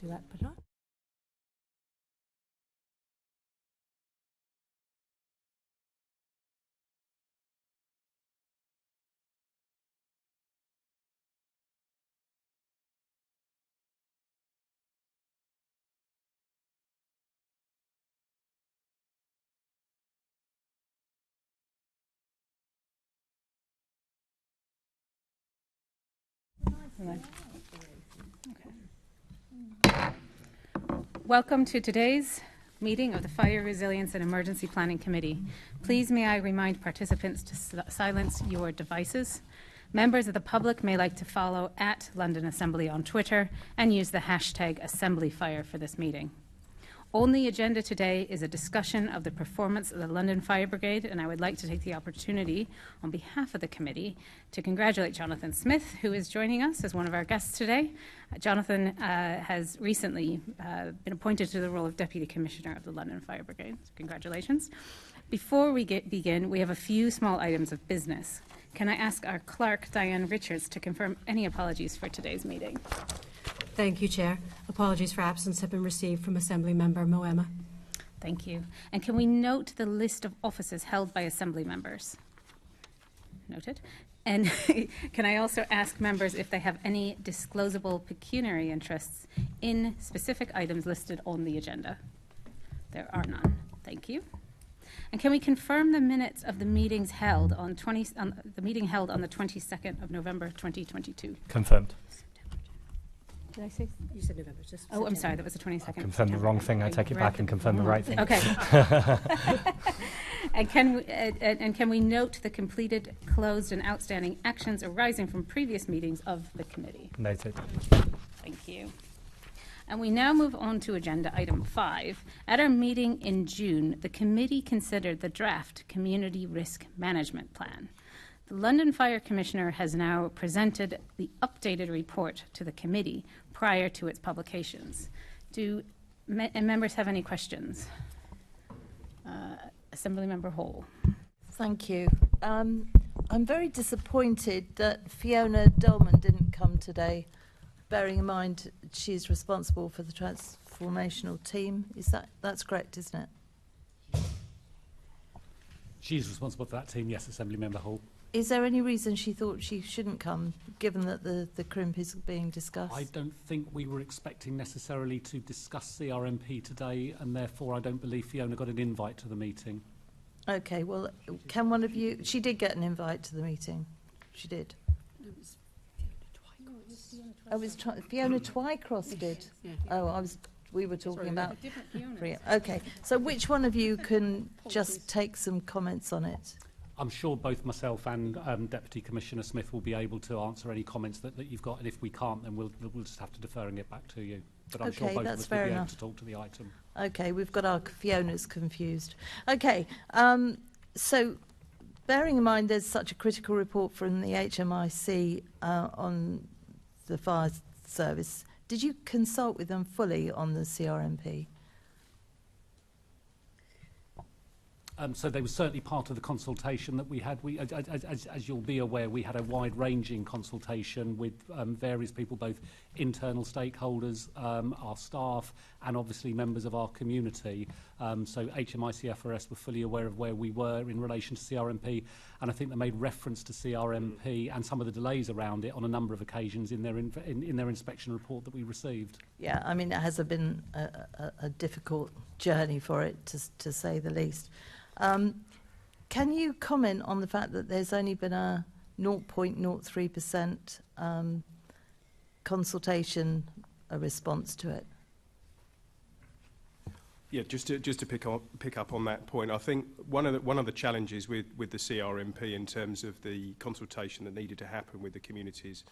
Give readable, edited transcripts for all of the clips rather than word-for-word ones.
to that, but not. Okay. Welcome to today's meeting of the Fire Resilience and Emergency Planning Committee. Please may I remind participants to silence your devices. Members of the public may like to follow at London Assembly on Twitter and use the hashtag AssemblyFire for this meeting. On the agenda today is a discussion of the performance of the London Fire Brigade, and I would like to take the opportunity on behalf of the committee to congratulate Jonathan Smith, who is joining us as one of our guests today. Jonathan has recently been appointed to the role of Deputy Commissioner of the London Fire Brigade. So congratulations. Before we begin, we have a few small items of business. Can I ask our clerk, Diane Richards, to confirm any apologies for today's meeting? Thank you, Chair. Apologies for absence have been received from Assembly Member Moema. Thank you. And can we note the list of offices held by Assembly members? Noted. And can I also ask members if they have any disclosable pecuniary interests in specific items listed on the agenda? There are none. Thank you. And can we confirm the minutes of the meetings held on the meeting held on the 22nd of November 2022? Confirmed. Did I say? You said November. Just Oh, September. I'm sorry. That was the 22nd. Confirm the wrong thing. I take it back and confirm the right thing. Okay. And can we note the completed, closed, and outstanding actions arising from previous meetings of the committee? Noted. Thank you. And we now move on to agenda item 5. At our meeting in June, the committee considered the draft Community Risk Management Plan. The London Fire Commissioner has now presented the updated report to the committee prior to its publications. Do members have any questions? Assemblymember Hall. Thank you. I'm very disappointed that Fiona Dolman didn't come today, bearing in mind she's responsible for the transformational team. That's correct, isn't it? She's responsible for that team, yes, Assemblymember Hall. Is there any reason she thought she shouldn't come, given that the crimp is being discussed? I don't think we were expecting necessarily to discuss CRMP today, and therefore I don't believe Fiona got an invite to the meeting. Okay, well, can one of you... She did get an invite to the meeting. She did. It was Fiona Twycross did. Oh, we were talking about... Okay, so which one of you can just take some comments on it? I'm sure both myself and Deputy Commissioner Smith will be able to answer any comments that you've got, and if we can't, then we'll just have to defer and get back to you. But I'm sure both of us will be able to talk to the item. Okay, we've got our Fionas confused. Okay, so bearing in mind there's such a critical report from the HMIC on the fire service, did you consult with them fully on the CRMP? So they were certainly part of the consultation that we had. As you'll be aware, we had a wide-ranging consultation with various people, both internal stakeholders, our staff, and obviously members of our community. So HMIC FRS were fully aware of where we were in relation to CRMP, and I think they made reference to CRMP and some of the delays around it on a number of occasions in their inspection report that we received. Yeah, I mean, it has been a difficult journey for it, to say the least. Can you comment on the fact that there's only been a 0.03% consultation response to it? Yeah, just to pick up on that point, I think one of the challenges with the CRMP in terms of the consultation that needed to happen with the communities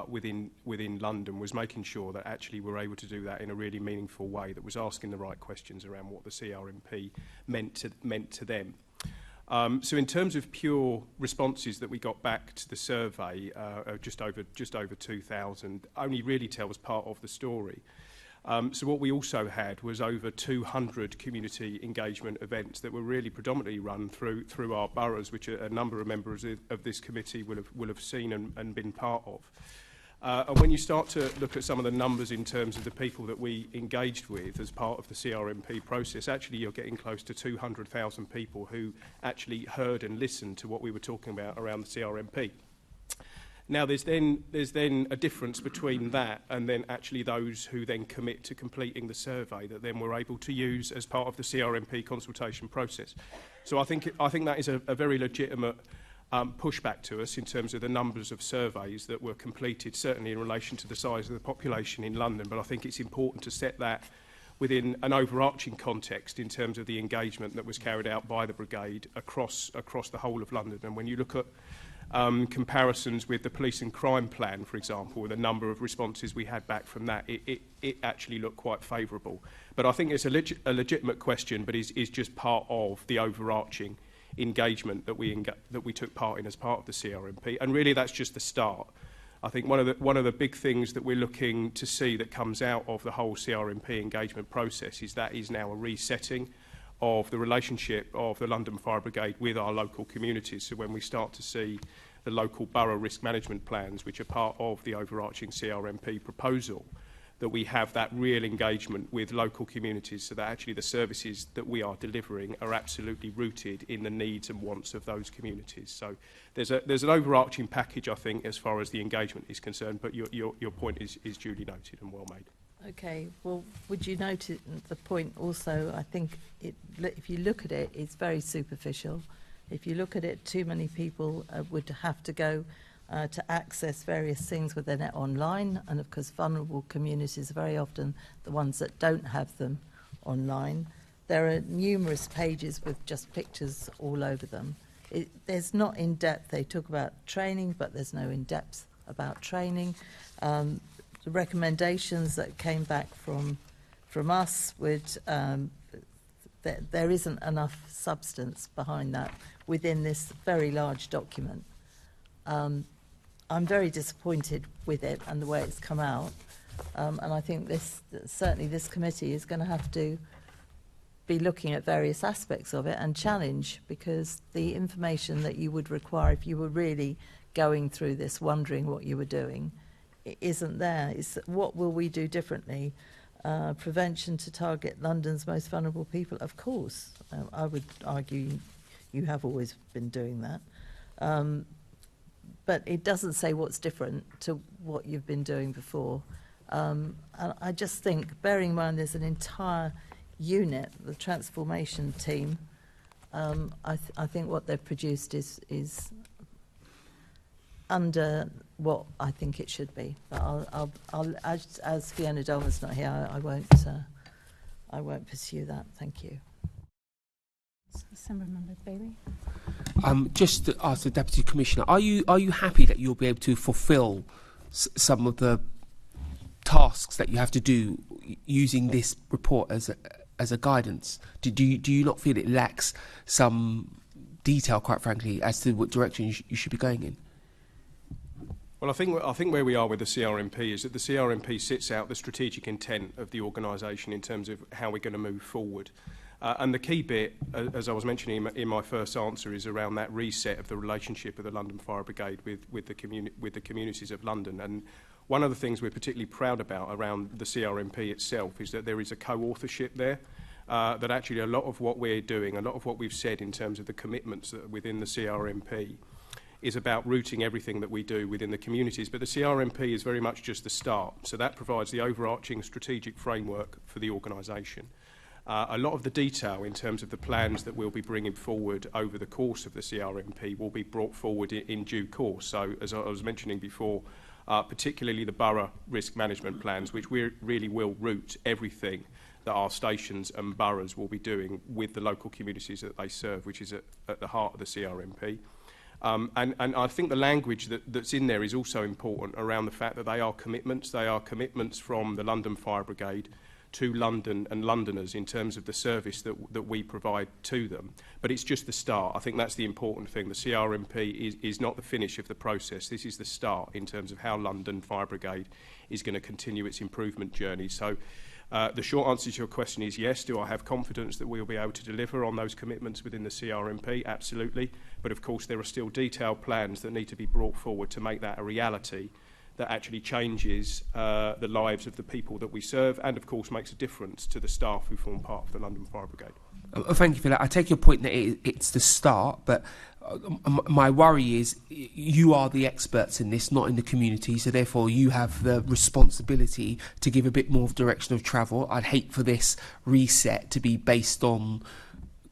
within London was making sure that actually we're able to do that in a really meaningful way, that was asking the right questions around what the CRMP meant to them. So in terms of pure responses that we got back to the survey, just over 2,000, only really tells part of the story. So what we also had was over 200 community engagement events that were really predominantly run through our boroughs, which a number of members of this committee will have seen and been part of. And when you start to look at some of the numbers in terms of the people that we engaged with as part of the CRMP process, actually you're getting close to 200,000 people who actually heard and listened to what we were talking about around the CRMP. Now, there's then a difference between that and then actually those who then commit to completing the survey that then we're able to use as part of the CRMP consultation process. So I think that is a very legitimate pushback to us in terms of the numbers of surveys that were completed, certainly in relation to the size of the population in London. But I think it's important to set that within an overarching context in terms of the engagement that was carried out by the brigade across the whole of London. And when you look at comparisons with the police and crime plan, for example, with the number of responses we had back from that, it actually looked quite favourable. But I think it's a legitimate question, but is just part of the overarching engagement that we took part in as part of the CRMP. And really that's just the start. I think one of the big things that we're looking to see that comes out of the whole CRMP engagement process is now a resetting of the relationship of the London Fire Brigade with our local communities. So when we start to see the local borough risk management plans, which are part of the overarching CRMP proposal, that we have that real engagement with local communities so that actually the services that we are delivering are absolutely rooted in the needs and wants of those communities. So there's an overarching package, I think, as far as the engagement is concerned, but your point is duly noted and well made. Okay, well, would you note the point also, I think if you look at it, it's very superficial. If you look at it, too many people would have to go to access various things within it online, and of course vulnerable communities are very often the ones that don't have them online. There are numerous pages with just pictures all over them. There's not in-depth, they talk about training, but there's no in-depth about training. The recommendations that came back from us would there isn't enough substance behind that within this very large document. I'm very disappointed with it and the way it's come out, and I think certainly this committee is going to have to be looking at various aspects of it and challenge, because the information that you would require if you were really going through this, wondering what you were doing, isn't there. It's what will we do differently? Prevention to target London's most vulnerable people, of course. I would argue you have always been doing that. But it doesn't say what's different to what you've been doing before. And I just think, bearing in mind there's an entire unit, the transformation team, I think what they've produced is under what I think it should be. But I'll as Fiona Dolman's not here, I won't pursue that. Thank you. Member Bailey. Just to ask the Deputy Commissioner, are you happy that you'll be able to fulfil some of the tasks that you have to do using this report as a guidance? Do you not feel it lacks some detail, quite frankly, as to what direction you should be going in? Well, I think where we are with the CRMP is that the CRMP sets out the strategic intent of the organisation in terms of how we're going to move forward. And the key bit, as I was mentioning in my first answer, is around that reset of the relationship of the London Fire Brigade with the communities of London. And one of the things we're particularly proud about around the CRMP itself is that there is a co-authorship there, that actually a lot of what we're doing, a lot of what we've said in terms of the commitments that are within the CRMP is about rooting everything that we do within the communities. But the CRMP is very much just the start. So that provides the overarching strategic framework for the organisation. A lot of the detail in terms of the plans that we'll be bringing forward over the course of the CRMP will be brought forward in due course. So, as I was mentioning before, particularly the borough risk management plans, which we really will root everything that our stations and boroughs will be doing with the local communities that they serve, which is at the heart of the CRMP. And I think the language that's in there is also important around the fact that they are commitments. They are commitments from the London Fire Brigade to London and Londoners in terms of the service that we provide to them. But it's just the start. I think that's the important thing. The CRMP is not the finish of the process. This is the start in terms of how London Fire Brigade is going to continue its improvement journey. So the short answer to your question is yes. Do I have confidence that we'll be able to deliver on those commitments within the CRMP? Absolutely. But of course there are still detailed plans that need to be brought forward to make that a reality, that actually changes the lives of the people that we serve, and of course makes a difference to the staff who form part of the London Fire Brigade. Thank you for that. I take your point that it's the start, but my worry is you are the experts in this, not in the community, so therefore you have the responsibility to give a bit more of direction of travel. I'd hate for this reset to be based on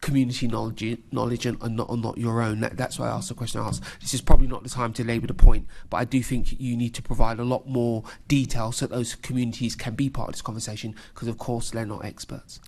community knowledge and not your own. That's why I asked the question I asked. This is probably not the time to labour the point, but I do think you need to provide a lot more detail so that those communities can be part of this conversation, because of course they're not experts.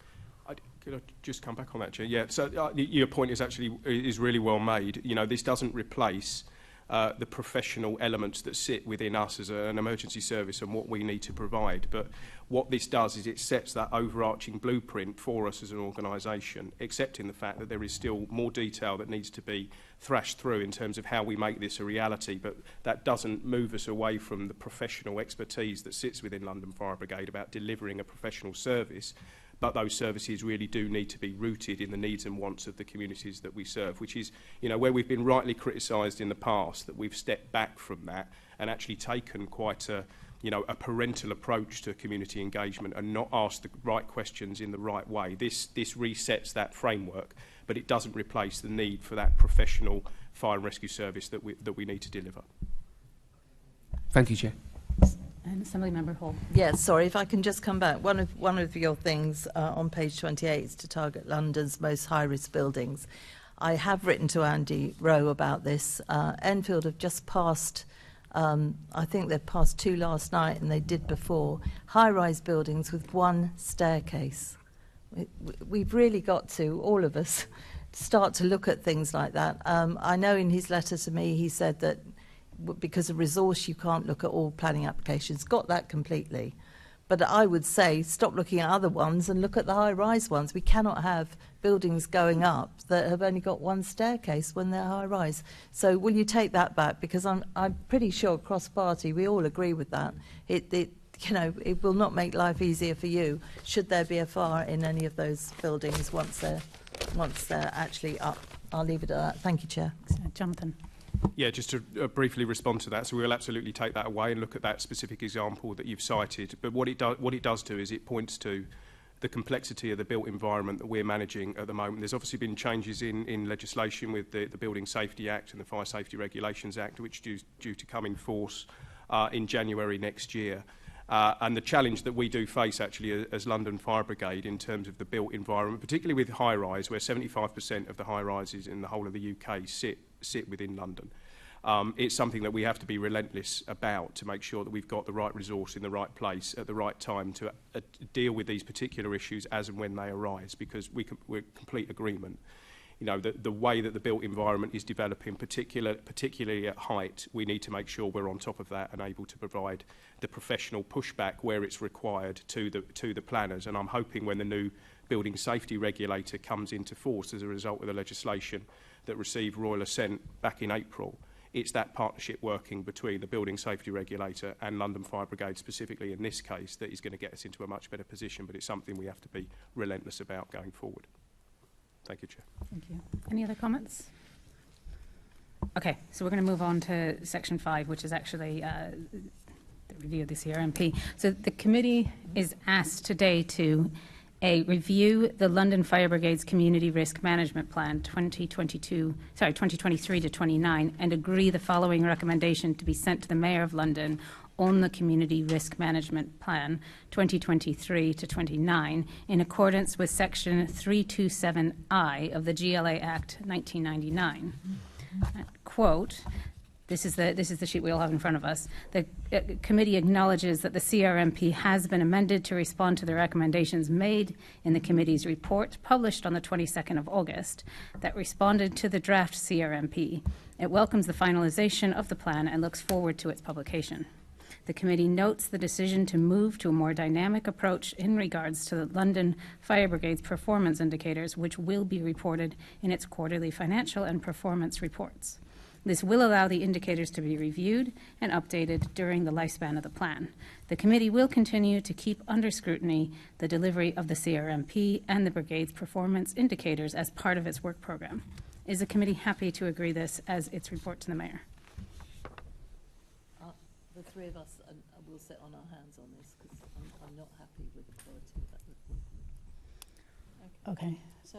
Could I just come back on that, Chair? Yeah, so your point is really well made. You know, this doesn't replace the professional elements that sit within us as an emergency service and what we need to provide. But what this does is it sets that overarching blueprint for us as an organisation, accepting the fact that there is still more detail that needs to be thrashed through in terms of how we make this a reality. But that doesn't move us away from the professional expertise that sits within London Fire Brigade about delivering a professional service. But those services really do need to be rooted in the needs and wants of the communities that we serve, which is, you know, where we've been rightly criticised in the past, that we've stepped back from that and actually taken quite a, you know, a parental approach to community engagement and not asked the right questions in the right way. This resets that framework, but it doesn't replace the need for that professional fire and rescue service that we need to deliver. Thank you, Chair. And Assemblymember Hall. Yes, sorry, if I can just come back. One of your things on page 28 is to target London's most high-risk buildings. I have written to Andy Rowe about this. Enfield have just passed, I think they've passed 2 last night, and they did before, high-rise buildings with 1 staircase. We've really got to, all of us, start to look at things like that. I know in his letter to me he said that because of resource you can't look at all planning applications. Got that completely. But I would say stop looking at other ones and look at the high-rise ones. We cannot have buildings going up that have only got 1 staircase when they're high-rise. So will you take that back? Because I'm pretty sure cross-party we all agree with that. It you know, it will not make life easier for you should there be a fire in any of those buildings once they're actually up. I'll leave it at that. Thank you, Chair. Jonathan. Yeah, just to briefly respond to that. So we will absolutely take that away and look at that specific example that you've cited. But what it does do is it points to the complexity of the built environment that we're managing at the moment. There's obviously been changes in legislation with the Building Safety Act and the Fire Safety Regulations Act, which is due to come in force in January next year. And the challenge that we do face actually as London Fire Brigade in terms of the built environment, particularly with high-rise, where 75% of the high-rises in the whole of the UK sit within London. It's something that we have to be relentless about to make sure that we've got the right resource in the right place at the right time to deal with these particular issues as and when they arise, because we're in complete agreement. You know, the way that the built environment is developing, particularly at height, we need to make sure we're on top of that and able to provide the professional pushback where it's required to the planners. And I'm hoping when the new building safety regulator comes into force as a result of the legislation that received royal assent back in April, it's that partnership working between the building safety regulator and London Fire Brigade specifically in this case that is going to get us into a much better position, but it's something we have to be relentless about going forward. Thank you, Chair. Thank you. Any other comments? Okay, so we're going to move on to Section 5, which is actually the review of the CRMP. So the committee is asked today to review the London Fire Brigade's Community Risk Management Plan 2023 to 29 and agree the following recommendation to be sent to the Mayor of London on the Community Risk Management Plan 2023 to 29 in accordance with Section 327I of the GLA Act 1999. Quote, this is the sheet we all have in front of us. The committee acknowledges that the CRMP has been amended to respond to the recommendations made in the committee's report published on the 22nd of August that responded to the draft CRMP. It welcomes the finalization of the plan and looks forward to its publication. The committee notes the decision to move to a more dynamic approach in regards to the London Fire Brigade's performance indicators, which will be reported in its quarterly financial and performance reports. This will allow the indicators to be reviewed and updated during the lifespan of the plan. The committee will continue to keep under scrutiny the delivery of the CRMP and the Brigade's performance indicators as part of its work program. Is the committee happy to agree this as its report to the Mayor? The three of us will sit on our hands on this because I'm not happy with the quality of that report. Okay. So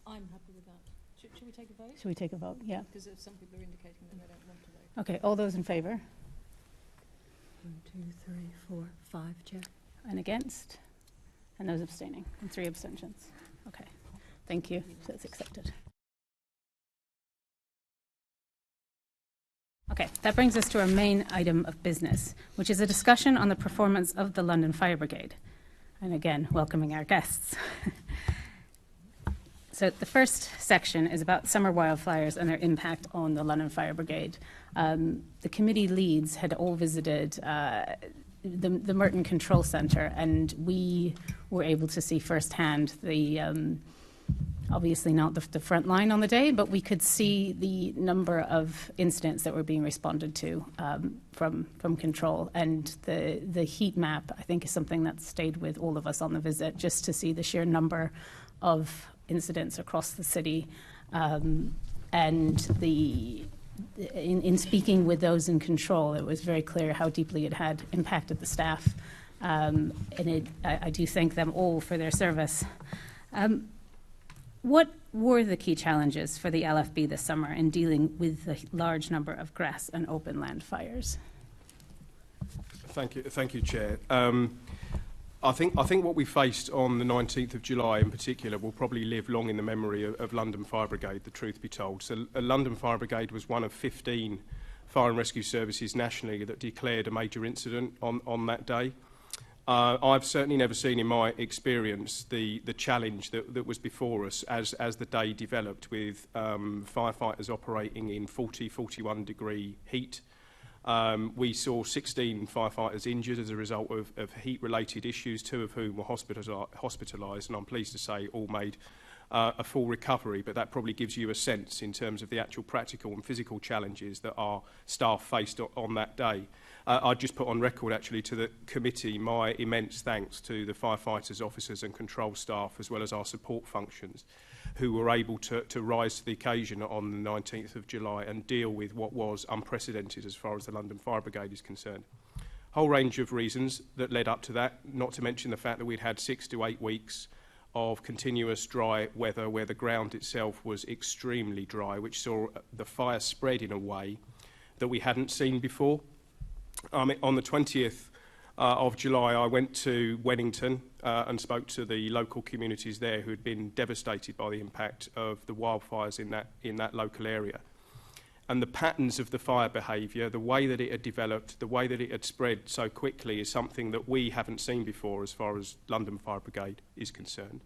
I'm happy with that. Should we take a vote? Should we take a vote? Yeah. Because if some people are indicating that they don't want to vote. Okay. All those in favour? 1, 2, 3, 4, 5, Chair. And against? And those abstaining? And 3 abstentions. Okay. Thank you. So it's accepted. Okay, that brings us to our main item of business, which is a discussion on the performance of the London Fire Brigade. And again, welcoming our guests. So the first section is about summer wildfires and their impact on the London Fire Brigade. The committee leads had all visited the Merton Control Centre, and we were able to see firsthand the obviously not the front line on the day, but we could see the number of incidents that were being responded to from control. And the heat map, I think, is something that stayed with all of us on the visit, just to see the sheer number of incidents across the city. And in speaking with those in control, it was very clear how deeply it had impacted the staff. And I do thank them all for their service. What were the key challenges for the LFB this summer in dealing with the large number of grass and open land fires? Thank you, Chair. I think what we faced on the 19th of July in particular will probably live long in the memory of London Fire Brigade, the truth be told. So London Fire Brigade was one of 15 fire and rescue services nationally that declared a major incident on that day. I've certainly never seen in my experience the challenge that was before us as the day developed, with firefighters operating in 40-41 degree heat. We saw 16 firefighters injured as a result of heat-related issues, 2 of whom were hospitalised, and I'm pleased to say all made a full recovery, but that probably gives you a sense in terms of the actual practical and physical challenges that our staff faced on that day. I'd just put on record actually to the committee my immense thanks to the firefighters, officers and control staff, as well as our support functions, who were able to rise to the occasion on the 19th of July and deal with what was unprecedented as far as the London Fire Brigade is concerned. Whole range of reasons that led up to that, not to mention the fact that we'd had 6 to 8 weeks of continuous dry weather where the ground itself was extremely dry, which saw the fire spread in a way that we hadn't seen before. On the 20th of July, I went to Wellington and spoke to the local communities there who had been devastated by the impact of the wildfires in that local area. And the patterns of the fire behaviour, the way that it had developed, the way that it had spread so quickly is something that we haven't seen before as far as London Fire Brigade is concerned.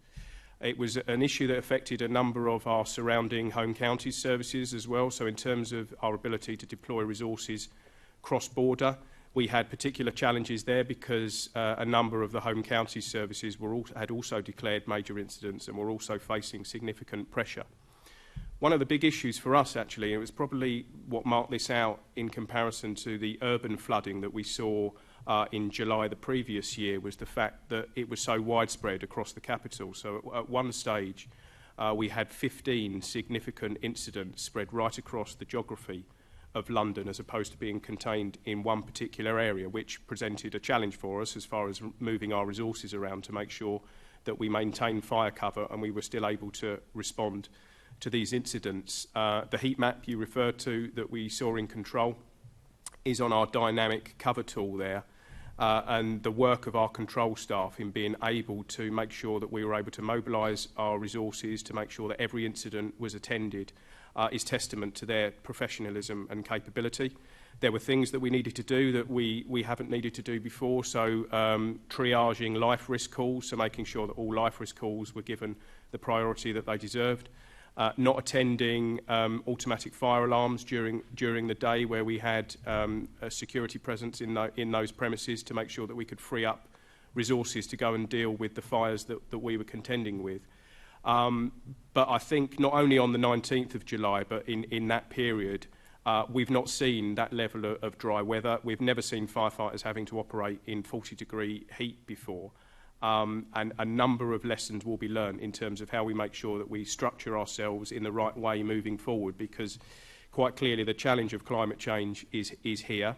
It was an issue that affected a number of our surrounding home counties services as well. So in terms of our ability to deploy resources cross-border, we had particular challenges there because a number of the home counties services had also declared major incidents and were also facing significant pressure. One of the big issues for us, actually, and it was probably what marked this out in comparison to the urban flooding that we saw in July the previous year, was the fact that it was so widespread across the capital. So at one stage, we had 15 significant incidents spread right across the geography of London, as opposed to being contained in one particular area, which presented a challenge for us as far as moving our resources around to make sure that we maintained fire cover and we were still able to respond to these incidents. The heat map you referred to that we saw in control is on our dynamic cover tool there, and the work of our control staff in being able to make sure that we were able to mobilise our resources to make sure that every incident was attended is testament to their professionalism and capability. There were things that we needed to do that we haven't needed to do before, so triaging life risk calls, so making sure that all life risk calls were given the priority that they deserved. Not attending automatic fire alarms during the day where we had a security presence in those premises to make sure that we could free up resources to go and deal with the fires that we were contending with. But I think not only on the 19th of July, but in that period, we've not seen that level of dry weather. We've never seen firefighters having to operate in 40-degree heat before. And a number of lessons will be learned in terms of how we make sure that we structure ourselves in the right way moving forward, because quite clearly the challenge of climate change is here.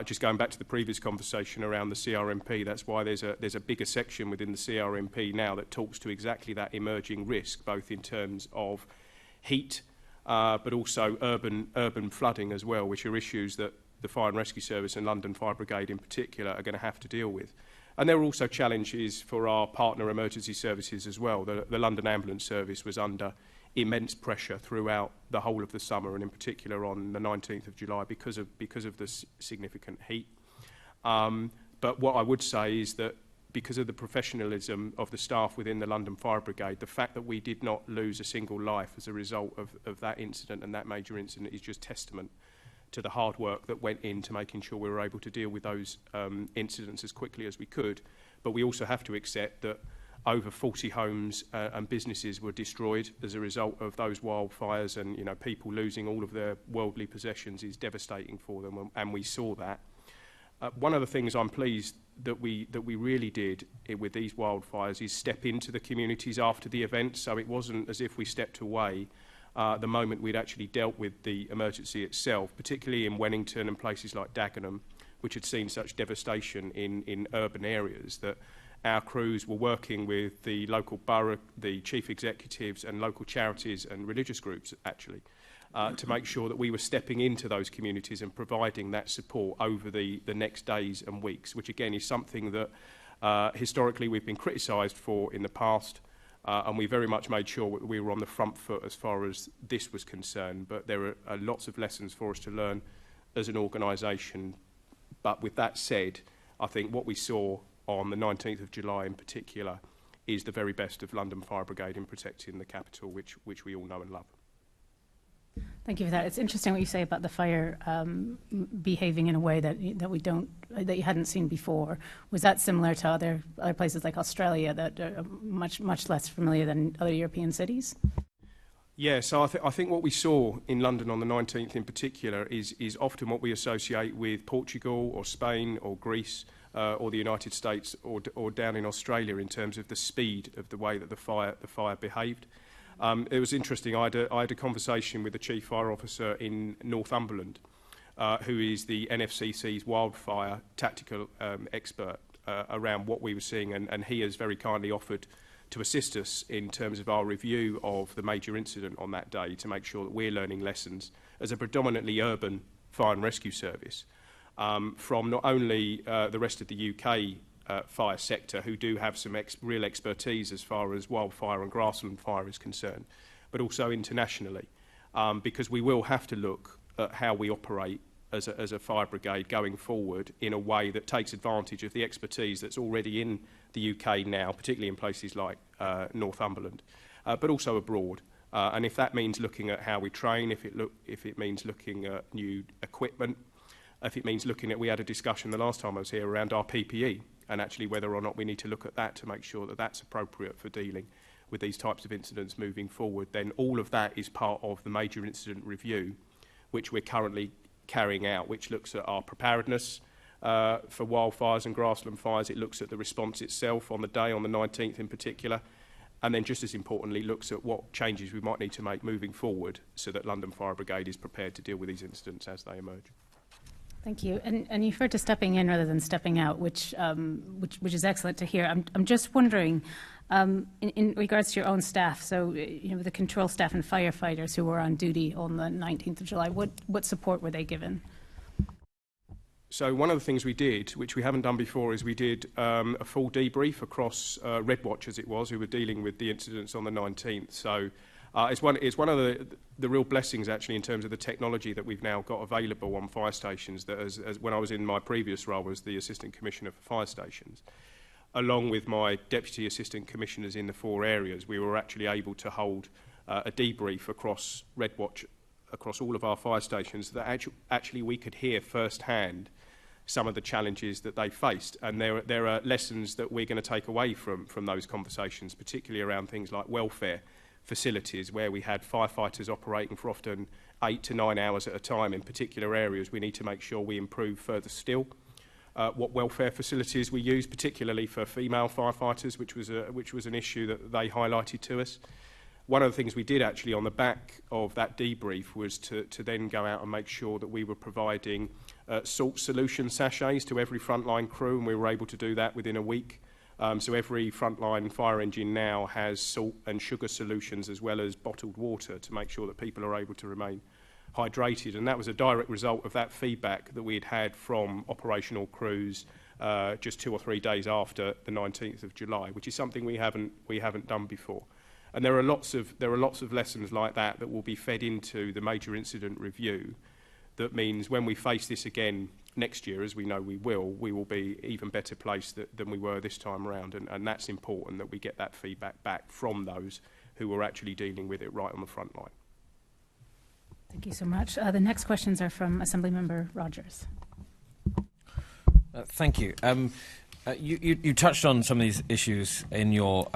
Just going back to the previous conversation around the CRMP, that's why there's a bigger section within the CRMP now that talks to exactly that emerging risk, both in terms of heat, but also urban flooding as well, which are issues that the Fire and Rescue Service and London Fire Brigade in particular are going to have to deal with. And there are also challenges for our partner emergency services as well. The London Ambulance Service was under immense pressure throughout the whole of the summer, and in particular on the 19th of July because of the significant heat. But what I would say is that because of the professionalism of the staff within the London Fire Brigade, the fact that we did not lose a single life as a result of that incident and that major incident is just testament to the hard work that went into making sure we were able to deal with those incidents as quickly as we could. But we also have to accept that over 40 homes and businesses were destroyed as a result of those wildfires, and people losing all of their worldly possessions is devastating for them, and we saw that. One of the things I'm pleased that we really did with these wildfires is step into the communities after the event, so it wasn't as if we stepped away the moment we'd actually dealt with the emergency itself, particularly in Wellington and places like Dagenham, which had seen such devastation in urban areas, that our crews were working with the local borough, the chief executives and local charities and religious groups actually to make sure that we were stepping into those communities and providing that support over the next days and weeks, which again is something that historically we've been criticised for in the past, and we very much made sure we were on the front foot as far as this was concerned. But there are lots of lessons for us to learn as an organisation. But with that said, I think what we saw on the 19th of July in particular is the very best of London Fire Brigade in protecting the capital, which we all know and love. Thank you for that. It's interesting what you say about the fire behaving in a way that you hadn't seen before. Was that similar to other places like Australia that are much less familiar than other European cities? Yeah, so I think what we saw in London on the 19th in particular is often what we associate with Portugal or Spain or Greece or the United States or down in Australia in terms of the speed of the way that the fire behaved. It was interesting. I had a conversation with the Chief Fire Officer in Northumberland, who is the NFCC's wildfire tactical expert around what we were seeing, and he has very kindly offered to assist us in terms of our review of the major incident on that day to make sure that we're learning lessons as a predominantly urban fire and rescue service from not only the rest of the UK fire sector, who do have some real expertise as far as wildfire and grassland fire is concerned, but also internationally, because we will have to look at how we operate as a fire brigade going forward in a way that takes advantage of the expertise that's already in the UK now, particularly in places like Northumberland, but also abroad. And if that means looking at how we train, if it means looking at new equipment, if it means looking at, we had a discussion the last time I was here around our PPE, and actually whether or not we need to look at that to make sure that that's appropriate for dealing with these types of incidents moving forward, then all of that is part of the major incident review, which we're currently carrying out, which looks at our preparedness for wildfires and grassland fires. It looks at the response itself on the day, on the 19th in particular, and then just as importantly looks at what changes we might need to make moving forward so that London Fire Brigade is prepared to deal with these incidents as they emerge. Thank you. And you referred to stepping in rather than stepping out, which is excellent to hear. I'm just wondering, in regards to your own staff, so the control staff and firefighters who were on duty on the 19th of July, what support were they given? So one of the things we did, which we haven't done before, is we did a full debrief across Red Watch, as it was, who were dealing with the incidents on the 19th. So it's one of the real blessings, actually, in terms of the technology that we've now got available on fire stations, that as when I was in my previous role as the Assistant Commissioner for Fire Stations, along with my Deputy Assistant Commissioners in the 4 areas, we were actually able to hold a debrief across Red Watch, across all of our fire stations, that actually we could hear firsthand some of the challenges that they faced. And there are lessons that we're going to take away from those conversations, particularly around things like welfare facilities, where we had firefighters operating for often 8 to 9 hours at a time in particular areas. We need to make sure we improve further still. What welfare facilities we use, particularly for female firefighters, which was an issue that they highlighted to us. one of the things we did actually on the back of that debrief was to then go out and make sure that we were providing salt solution sachets to every frontline crew, and we were able to do that within a week. So every frontline fire engine now has salt and sugar solutions as well as bottled water to make sure that people are able to remain hydrated. And that was a direct result of that feedback that we had had from operational crews just 2 or 3 days after the 19th of July, which is something we haven't done before. And there are lots of lessons like that that will be fed into the major incident review. That means when we face this again next year, as we know we will be even better placed than we were this time around. And that's important that we get that feedback back from those who are actually dealing with it right on the front line. Thank you so much. The next questions are from Assemblymember Rogers. Thank you. You touched on some of these issues in your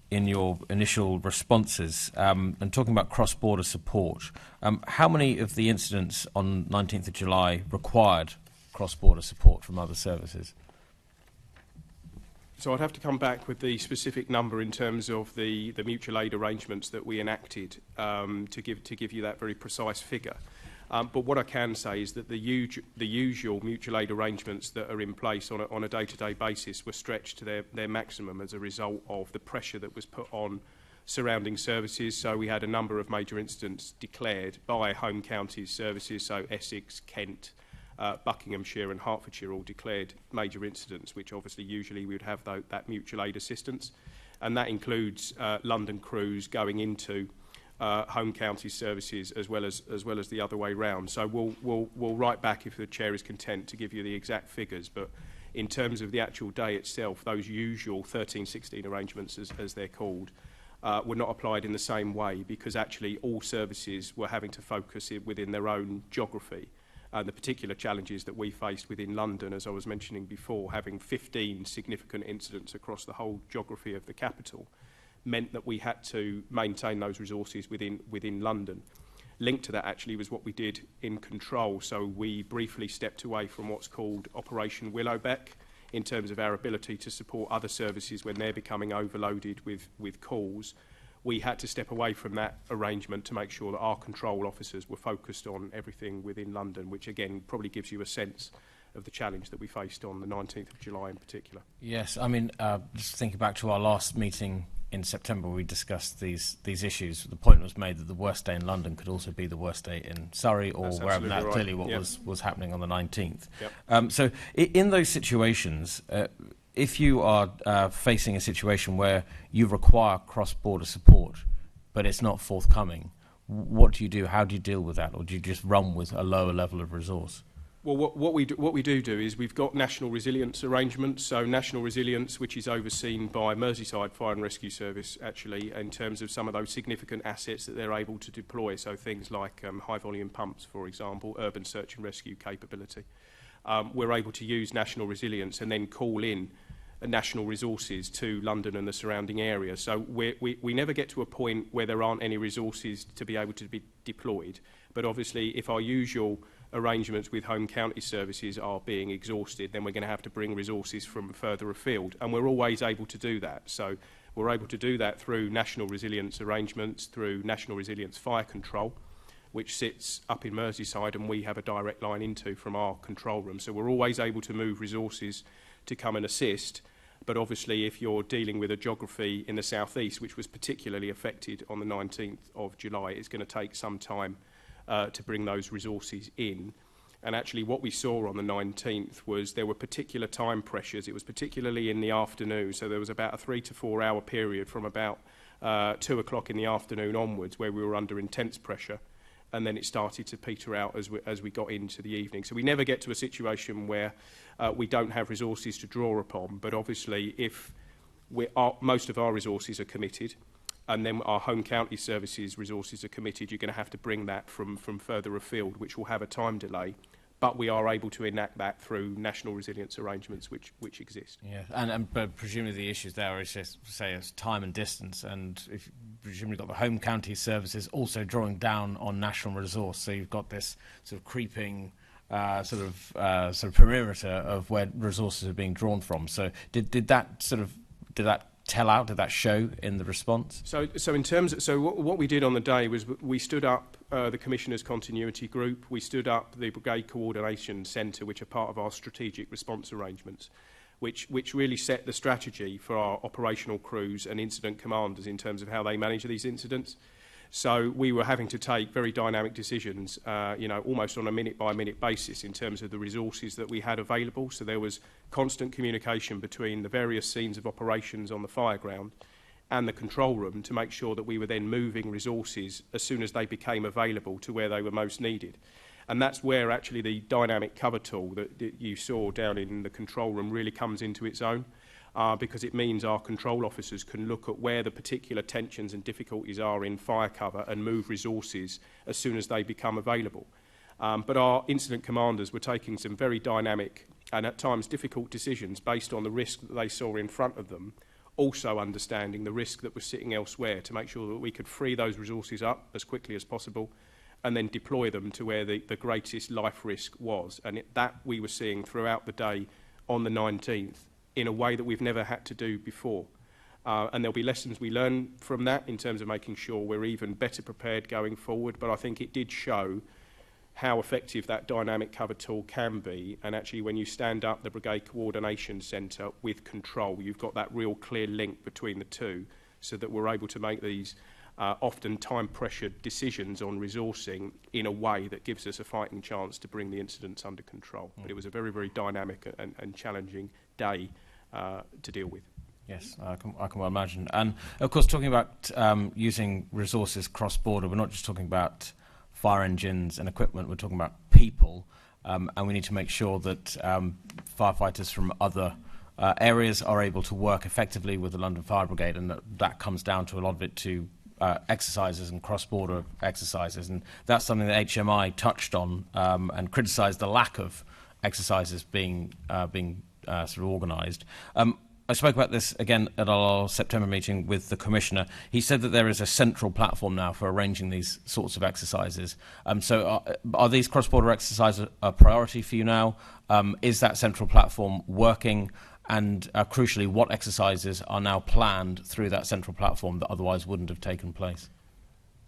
initial responses, and talking about cross-border support. How many of the incidents on 19th of July required cross-border support from other services? So I'd have to come back with the specific number in terms of the mutual aid arrangements that we enacted to give you that very precise figure. But what I can say is that the usual mutual aid arrangements that are in place on a day-to-day basis were stretched to their maximum as a result of the pressure that was put on surrounding services. So we had a number of major incidents declared by home counties services, so Essex, Kent, Buckinghamshire and Hertfordshire all declared major incidents, which obviously usually we would have that mutual aid assistance. And that includes London crews going into home county services as well as the other way round. So we'll write back, if the chair is content, to give you the exact figures. But in terms of the actual day itself, those usual 13-16 arrangements, as they're called, were not applied in the same way, because actually all services were having to focus within their own geography. And the particular challenges that we faced within London, as I was mentioning before, having 15 significant incidents across the whole geography of the capital, meant that we had to maintain those resources within London. Linked to that actually was what we did in control. So we briefly stepped away from what's called Operation Willowbeck in terms of our ability to support other services when they're becoming overloaded with calls. We had to step away from that arrangement to make sure that our control officers were focused on everything within London, which again probably gives you a sense of the challenge that we faced on the 19th of July in particular. Yes, I mean, just thinking back to our last meeting in September, we discussed these issues. The point was made that the worst day in London could also be the worst day in Surrey or That's wherever. That's right. clearly what was happening on the 19th. Yep. So in those situations, if you are facing a situation where you require cross-border support, but it's not forthcoming, what do you do? How do you deal with that? Or do you just run with a lower level of resource? Well, what we do is we've got national resilience arrangements. So national resilience, which is overseen by Merseyside Fire and Rescue Service, actually, in terms of some of those significant assets that they're able to deploy. So things like high-volume pumps, for example, urban search and rescue capability. We're able to use national resilience and then call in national resources to London and the surrounding area. So we never get to a point where there aren't any resources to be able to be deployed. But obviously, if our usual arrangements with home county services are being exhausted, then we're going to have to bring resources from further afield. And we're always able to do that. So we're able to do that through national resilience arrangements, through national resilience fire control, which sits up in Merseyside and we have a direct line into from our control room. So we're always able to move resources to come and assist. But obviously, if you're dealing with a geography in the southeast, which was particularly affected on the 19th of July, it's going to take some time to bring those resources in. And actually what we saw on the 19th was there were particular time pressures. It was particularly in the afternoon, so there was about a 3 to 4 hour period from about 2 o'clock in the afternoon onwards where we were under intense pressure, and then it started to peter out as we got into the evening. So we never get to a situation where we don't have resources to draw upon, but obviously if most of our resources are committed, and then our home county services resources are committed, you're going to have to bring that from further afield, which will have a time delay. But we are able to enact that through national resilience arrangements which exist. Yeah, but presumably the issues there is just, say, it's time and distance, and if presumably got the home county services also drawing down on national resource, so you've got this sort of creeping sort of perimeter of where resources are being drawn from. So did that tell out? Did that show in the response? So in terms of, so what we did on the day was we stood up the Commissioners' Continuity Group, we stood up the Brigade Coordination Centre, which are part of our strategic response arrangements, which really set the strategy for our operational crews and incident commanders in terms of how they manage these incidents. So we were having to take very dynamic decisions, almost on a minute-by-minute basis in terms of the resources that we had available. So there was constant communication between the various scenes of operations on the fire ground and the control room to make sure that we were then moving resources as soon as they became available to where they were most needed. And that's where actually the dynamic cover tool that you saw down in the control room really comes into its own. Because it means our control officers can look at where the particular tensions and difficulties are in fire cover and move resources as soon as they become available. But our incident commanders were taking some very dynamic and at times difficult decisions based on the risk that they saw in front of them, also understanding the risk that was sitting elsewhere to make sure that we could free those resources up as quickly as possible and then deploy them to where the greatest life risk was. And that we were seeing throughout the day on the 19th. In a way that we've never had to do before. And there'll be lessons we learn from that in terms of making sure we're even better prepared going forward. But I think it did show how effective that dynamic cover tool can be. And actually, when you stand up the Brigade Coordination Centre with control, you've got that real clear link between the two so that we're able to make these often time-pressured decisions on resourcing in a way that gives us a fighting chance to bring the incidents under control. But it was a very, very dynamic and challenging day to deal with. Yes, I can well imagine. And of course, talking about using resources cross-border, we're not just talking about fire engines and equipment, we're talking about people, and we need to make sure that firefighters from other areas are able to work effectively with the London Fire Brigade, and that comes down to a lot of it to exercises and cross-border exercises. And that's something that HMI touched on and criticised the lack of exercises being sort of organised. I spoke about this again at our September meeting with the Commissioner. He said that there is a central platform now for arranging these sorts of exercises. So are these cross-border exercises a priority for you now? Is that central platform working? And crucially, what exercises are now planned through that central platform that otherwise wouldn't have taken place?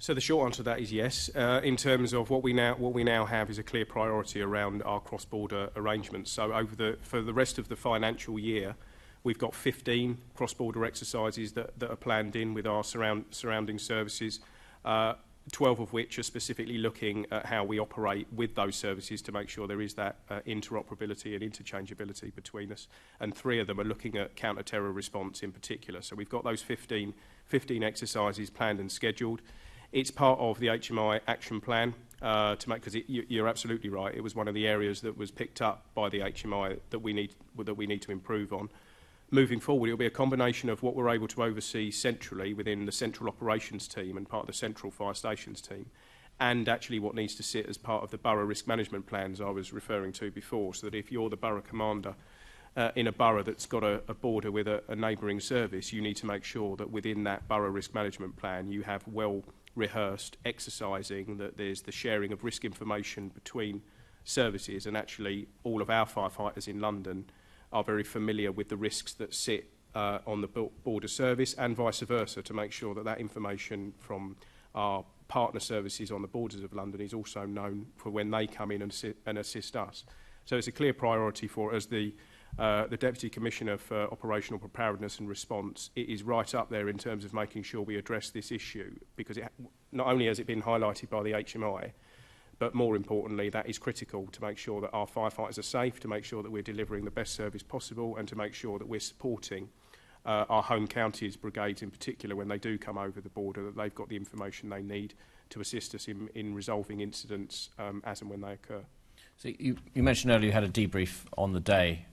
So the short answer to that is yes. In terms of what we now have is a clear priority around our cross-border arrangements. So for the rest of the financial year, we've got 15 cross-border exercises that are planned in with our surrounding services, 12 of which are specifically looking at how we operate with those services to make sure there is that interoperability and interchangeability between us. And 3 of them are looking at counter-terror response in particular. So we've got those 15 exercises planned and scheduled. It's part of the HMI action plan to make, because you're absolutely right. It was one of the areas that was picked up by the HMI that we need to improve on. Moving forward, it'll be a combination of what we're able to oversee centrally within the central operations team and part of the central fire stations team, and actually what needs to sit as part of the borough risk management plans I was referring to before, so that if you're the borough commander in a borough that's got a border with a neighbouring service, you need to make sure that within that borough risk management plan you have well rehearsed exercising, that there's the sharing of risk information between services, and actually all of our firefighters in London are very familiar with the risks that sit on the border service and vice versa, to make sure that that information from our partner services on the borders of London is also known for when they come in and assist us. So it's a clear priority for us. The Deputy Commissioner for Operational Preparedness and Response, it is right up there in terms of making sure we address this issue, because not only has it been highlighted by the HMI, but more importantly, that is critical to make sure that our firefighters are safe, to make sure that we're delivering the best service possible, and to make sure that we're supporting our home counties brigades in particular when they do come over the border, that they've got the information they need to assist us in resolving incidents as and when they occur. So you mentioned earlier you had a debrief on the day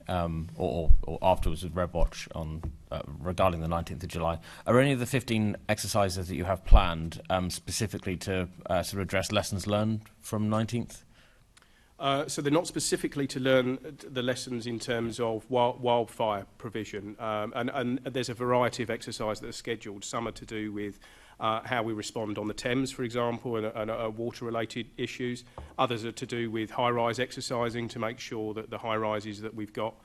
or afterwards with Red Watch on regarding the 19th of July. Are any of the 15 exercises that you have planned specifically to sort of address lessons learned from 19th? So they're not specifically to learn the lessons in terms of wildfire provision, and there's a variety of exercises that are scheduled. Some are to do with how we respond on the Thames, for example, and water-related issues. Others are to do with high-rise exercising to make sure that the high-rises that we've got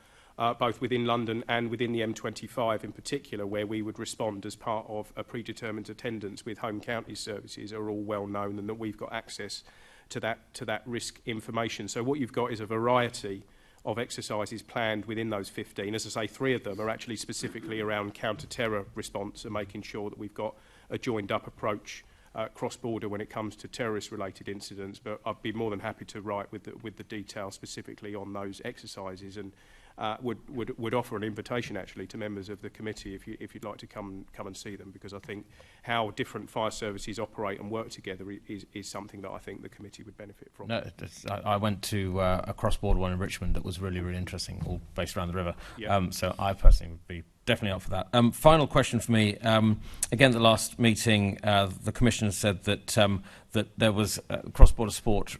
both within London and within the M25 in particular, where we would respond as part of a predetermined attendance with home county services, are all well known, and that we've got access to that risk information. So what you've got is a variety of exercises planned within those 15. As I say, 3 of them are actually specifically around counter-terror response and making sure that we've got a joined-up approach cross-border when it comes to terrorist-related incidents. But I'd be more than happy to write with the detail specifically on those exercises, and would offer an invitation actually to members of the committee if you'd like to come and see them, because I think how different fire services operate and work together is something that I think the committee would benefit from. No, I went to a cross-border one in Richmond that was really, really interesting, all based around the river. Yeah. So I personally would be definitely up for that. Final question for me. Again, at the last meeting, the Commissioner said that that there was cross-border support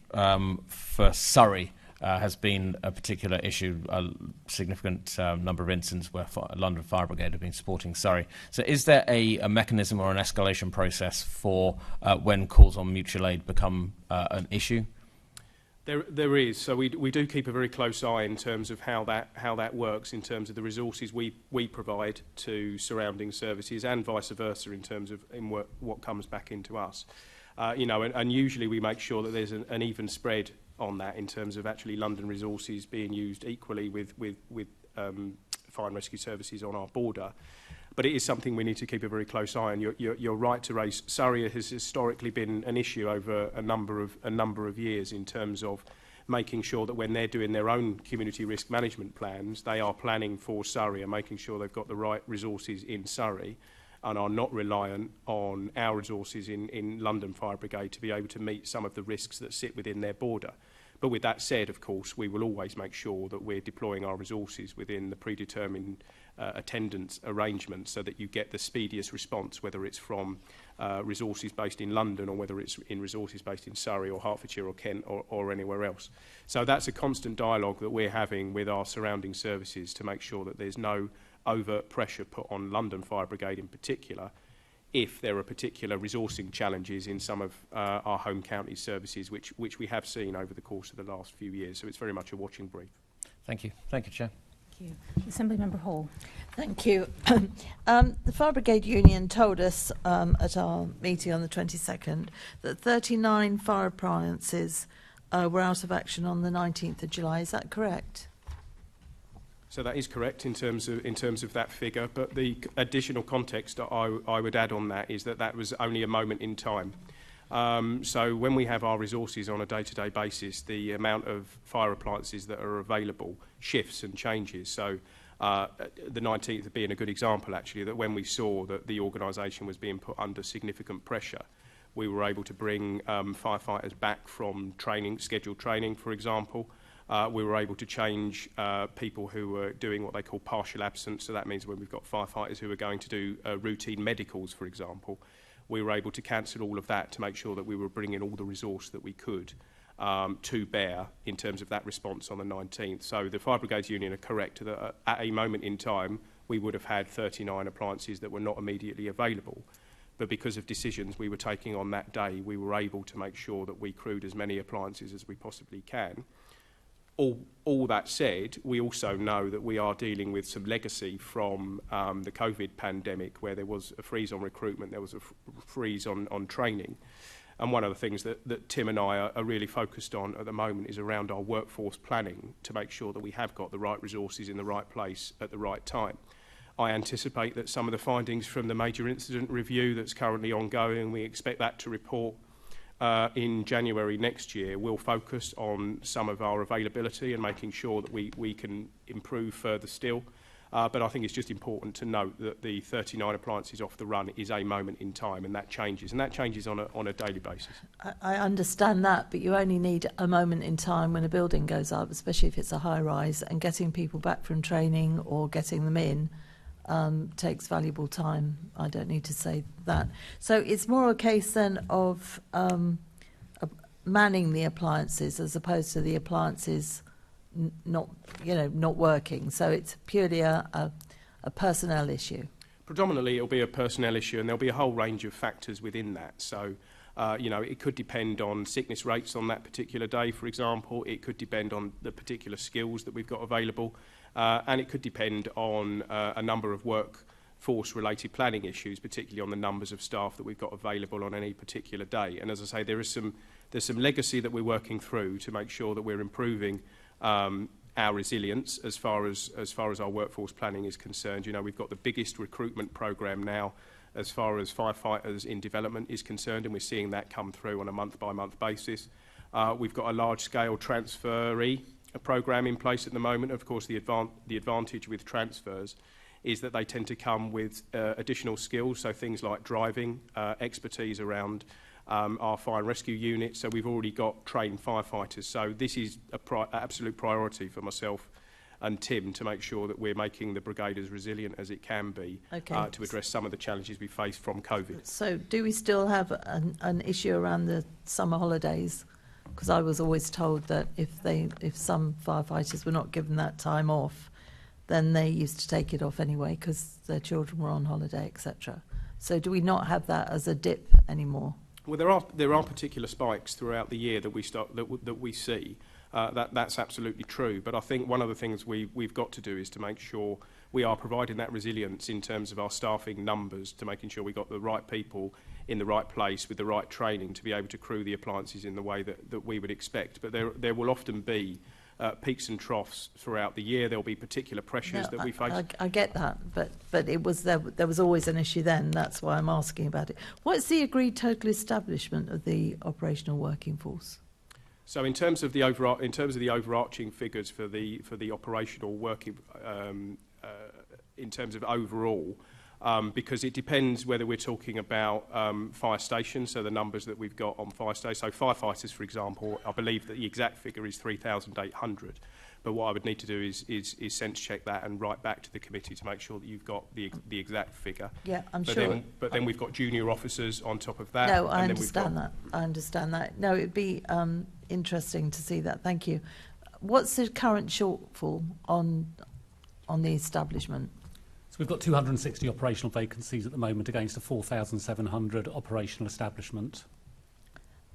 for Surrey. Has been a particular issue, a significant number of incidents where London Fire Brigade have been supporting Surrey. So is there a mechanism or an escalation process for when calls on mutual aid become an issue? There is. So we do keep a very close eye in terms of how that works, in terms of the resources we provide to surrounding services, and vice versa in terms of what comes back into us. And usually we make sure that there's an even spread on that in terms of actually London resources being used equally with fire and rescue services on our border. But it is something we need to keep a very close eye on. You're right to raise. Surrey has historically been an issue over a number of years in terms of making sure that when they're doing their own community risk management plans, they are planning for Surrey and making sure they've got the right resources in Surrey, and are not reliant on our resources in London Fire Brigade to be able to meet some of the risks that sit within their border. But with that said, of course, we will always make sure that we're deploying our resources within the predetermined attendance arrangements so that you get the speediest response, whether it's from resources based in London or whether it's in resources based in Surrey or Hertfordshire or Kent or anywhere else. So that's a constant dialogue that we're having with our surrounding services to make sure that there's no overt pressure put on London Fire Brigade in particular if there are particular resourcing challenges in some of our home county services, which we have seen over the course of the last few years. So it's very much a watching brief. Thank you. Thank you, Chair. Thank you. Assemblymember Hall. Thank you. The Fire Brigade Union told us at our meeting on the 22nd that 39 fire appliances were out of action on the 19th of July. Is that correct? So that is correct in terms of that figure, but the additional context that I would add on that is that was only a moment in time. So when we have our resources on a day-to-day basis, the amount of fire appliances that are available shifts and changes. So the 19th being a good example, actually, that when we saw that the organisation was being put under significant pressure, we were able to bring firefighters back from training, scheduled training, for example. We were able to change people who were doing what they call partial absence. So that means when we've got firefighters who are going to do routine medicals, for example, we were able to cancel all of that to make sure that we were bringing all the resource that we could to bear in terms of that response on the 19th. So the Fire Brigades Union are correct that at a moment in time, we would have had 39 appliances that were not immediately available. But because of decisions we were taking on that day, we were able to make sure that we crewed as many appliances as we possibly can. All that said, we also know that we are dealing with some legacy from the COVID pandemic, where there was a freeze on recruitment, there was a freeze on training. And one of the things that Tim and I are really focused on at the moment is around our workforce planning to make sure that we have got the right resources in the right place at the right time. I anticipate that some of the findings from the major incident review that's currently ongoing, we expect that to report in January next year, will focus on some of our availability and making sure that we can improve further still. But I think it's just important to note that the 39 appliances off the run is a moment in time, and that changes on a daily basis. I understand that, but you only need a moment in time when a building goes up, especially if it's a high-rise, and getting people back from training or getting them in takes valuable time. I don't need to say that. So it's more a case then of manning the appliances as opposed to the appliances not working. So it's purely a personnel issue. Predominantly, it'll be a personnel issue, and there'll be a whole range of factors within that. So You know, it could depend on sickness rates on that particular day, for example. It could depend on the particular skills that we've got available. And it could depend on a number of workforce-related planning issues, particularly on the numbers of staff that we've got available on any particular day. And as I say, there's some legacy that we're working through to make sure that we're improving our resilience as far as our workforce planning is concerned. You know, we've got the biggest recruitment program now as far as firefighters in development is concerned, and we're seeing that come through on a month-by-month basis. We've got a large-scale transferee program in place at the moment. Of course, the advantage with transfers is that they tend to come with additional skills, so things like driving, expertise around our fire and rescue unit. So we've already got trained firefighters. So this is an absolute priority for myself and Tim to make sure that we're making the brigade as resilient as it can be to address some of the challenges we face from COVID. So do we still have an issue around the summer holidays? Because I was always told that if some firefighters were not given that time off, then they used to take it off anyway because their children were on holiday, etc. So do we not have that as a dip anymore? Well, there are particular spikes throughout the year that we see. That's absolutely true. But I think one of the things we've got to do is to make sure we are providing that resilience in terms of our staffing numbers, to making sure we've got the right people in the right place with the right training to be able to crew the appliances in the way that we would expect. But there will often be peaks and troughs throughout the year. There will be particular pressures that we face. I get that, but it was there was always an issue then. That's why I'm asking about it. What's the agreed total establishment of the operational working force? So in terms of the overarching figures for the operational working, in terms of overall, because it depends whether we're talking about fire stations, so the numbers that we've got on fire stations. So firefighters, for example, I believe that the exact figure is 3,800. But what I would need to do is sense check that and write back to the committee to make sure that you've got the exact figure. Yeah, I'm sure. But then we've got junior officers on top of that. No, I understand that. I understand that. No, it'd be interesting to see that. Thank you. What's the current shortfall on the establishment? So we've got 260 operational vacancies at the moment against a 4,700 operational establishment.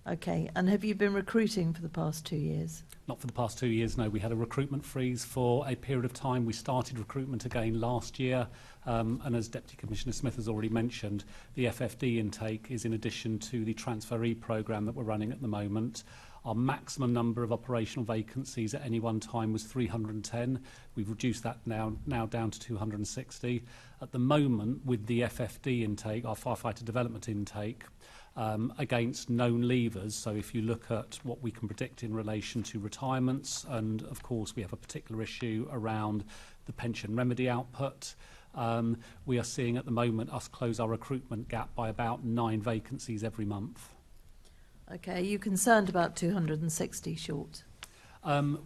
Okay, and have you been recruiting for the past 2 years? Not for the past 2 years, no. We had a recruitment freeze for a period of time. We started recruitment again last year, and as Deputy Commissioner Smith has already mentioned, the FFD intake is in addition to the transferee programme that we're running at the moment. Our maximum number of operational vacancies at any one time was 310. We've reduced that now down to 260. At the moment, with the FFD intake, our firefighter development intake, against known levers, so if you look at what we can predict in relation to retirements, and of course we have a particular issue around the pension remedy output, we are seeing at the moment us close our recruitment gap by about 9 vacancies every month. Okay, are you concerned about 260 short?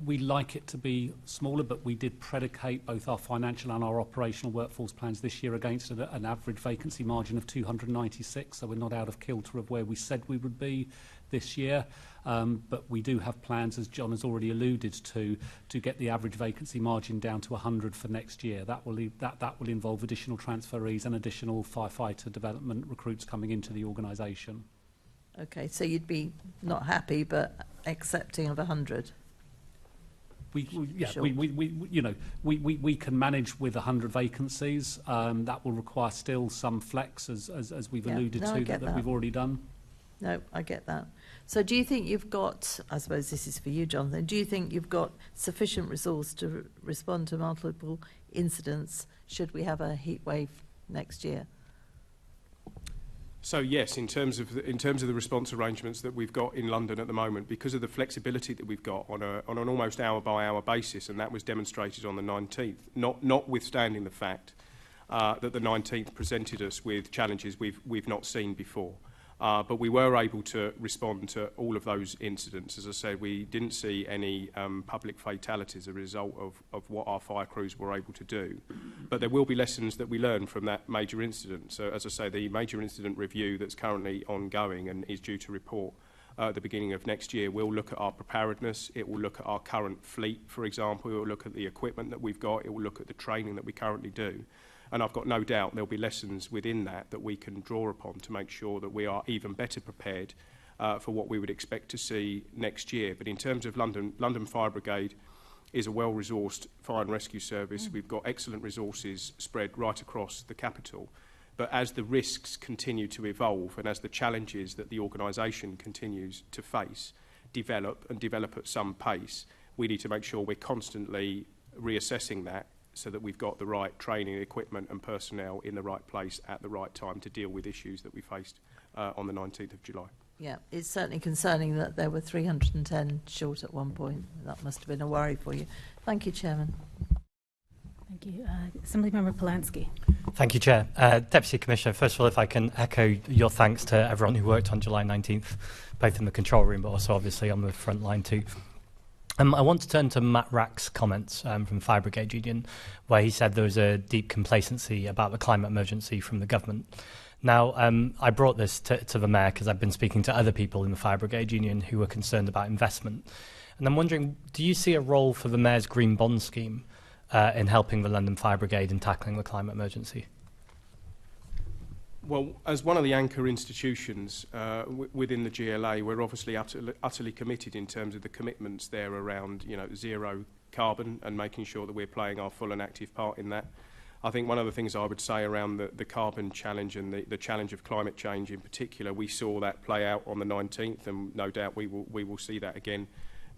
We like it to be smaller, but we did predicate both our financial and our operational workforce plans this year against an average vacancy margin of 296, so we're not out of kilter of where we said we would be this year. But we do have plans, as John has already alluded to get the average vacancy margin down to 100 for next year. That will involve additional transferees and additional firefighter development recruits coming into the organisation. Okay, so you'd be not happy but accepting of 100? We can manage with 100 vacancies. That will require still some flex, as we've alluded to, that we've already done. No, I get that. So do you think you've got, I suppose this is for you, Jonathan, do you think you've got sufficient resource to respond to multiple incidents should we have a heat wave next year? So yes, in terms of the response arrangements that we've got in London at the moment, because of the flexibility that we've got on an almost hour-by-hour basis, and that was demonstrated on the 19th, notwithstanding the fact that the 19th presented us with challenges we've not seen before. But we were able to respond to all of those incidents. As I said, we didn't see any public fatalities as a result of what our fire crews were able to do. But there will be lessons that we learn from that major incident. So, as I say, the major incident review that's currently ongoing and is due to report at the beginning of next year will look at our preparedness. It will look at our current fleet, for example. It will look at the equipment that we've got. It will look at the training that we currently do. And I've got no doubt there'll be lessons within that we can draw upon to make sure that we are even better prepared for what we would expect to see next year. But in terms of London Fire Brigade is a well-resourced fire and rescue service. We've got excellent resources spread right across the capital. But as the risks continue to evolve and as the challenges that the organisation continues to face develop at some pace, we need to make sure we're constantly reassessing that so that we've got the right training, equipment and personnel in the right place at the right time to deal with issues that we faced on the 19th of July. Yeah, it's certainly concerning that there were 310 short at one point. That must have been a worry for you. Thank you, Chairman. Thank you. Assemblymember Polanski. Thank you, Chair. Deputy Commissioner, first of all, if I can echo your thanks to everyone who worked on July 19th, both in the control room but also obviously on the front line too. I want to turn to Matt Rack's comments from Fire Brigade Union, where he said there was a deep complacency about the climate emergency from the government. Now, I brought this to the Mayor because I've been speaking to other people in the Fire Brigade Union who were concerned about investment. And I'm wondering, do you see a role for the Mayor's Green Bond Scheme in helping the London Fire Brigade in tackling the climate emergency? Well, as one of the anchor institutions within the GLA, we're obviously utterly committed in terms of the commitments there around, zero carbon and making sure that we're playing our full and active part in that. I think one of the things I would say around the carbon challenge and the challenge of climate change in particular, we saw that play out on the 19th, and no doubt we will see that again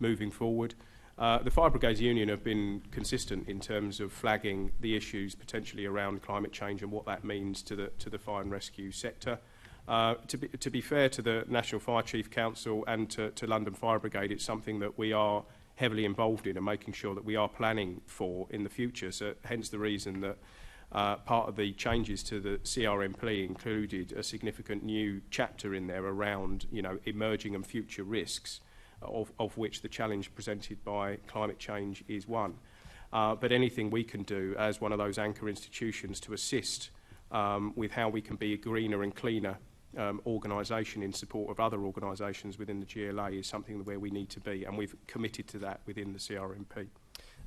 moving forward. The Fire Brigades Union have been consistent in terms of flagging the issues potentially around climate change and what that means to the fire and rescue sector. To be fair to the National Fire Chief Council and to London Fire Brigade, it's something that we are heavily involved in and making sure that we are planning for in the future. So hence the reason that part of the changes to the CRMP included a significant new chapter in there around, emerging and future risks, of which the challenge presented by climate change is one. But anything we can do as one of those anchor institutions to assist with how we can be a greener and cleaner organisation in support of other organisations within the GLA is something where we need to be, and we've committed to that within the CRMP.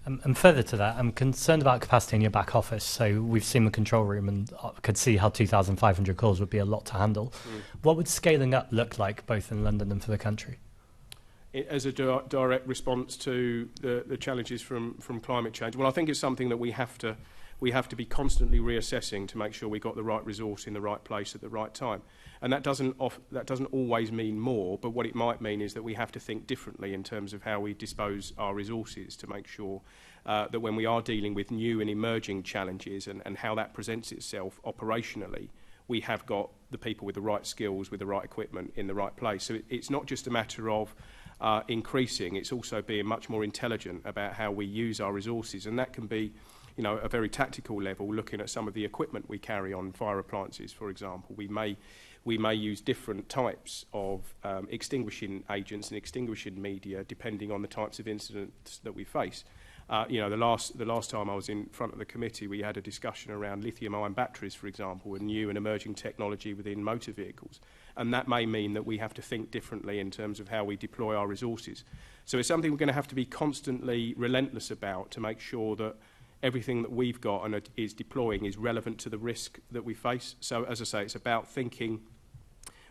And further to that, I'm concerned about capacity in your back office. So we've seen the control room and could see how 2,500 calls would be a lot to handle. What would scaling up look like, both in London and for the country? As a direct response to the challenges from climate change, well, I think it's something that we have to be constantly reassessing to make sure we got the right resource in the right place at the right time. And that doesn't always mean more, but what it might mean is that we have to think differently in terms of how we dispose our resources to make sure that when we are dealing with new and emerging challenges and how that presents itself operationally, we have got the people with the right skills, with the right equipment in the right place. So it's not just a matter of increasing, it's also being much more intelligent about how we use our resources, and that can be a very tactical level, looking at some of the equipment we carry on fire appliances, for example. We may use different types of extinguishing agents and extinguishing media depending on the types of incidents that we face. The last time I was in front of the committee, we had a discussion around lithium-ion batteries, for example, and new and emerging technology within motor vehicles. And that may mean that we have to think differently in terms of how we deploy our resources. So it's something we're going to have to be constantly relentless about to make sure that everything that we've got and is deploying is relevant to the risk that we face. So, as I say, it's about thinking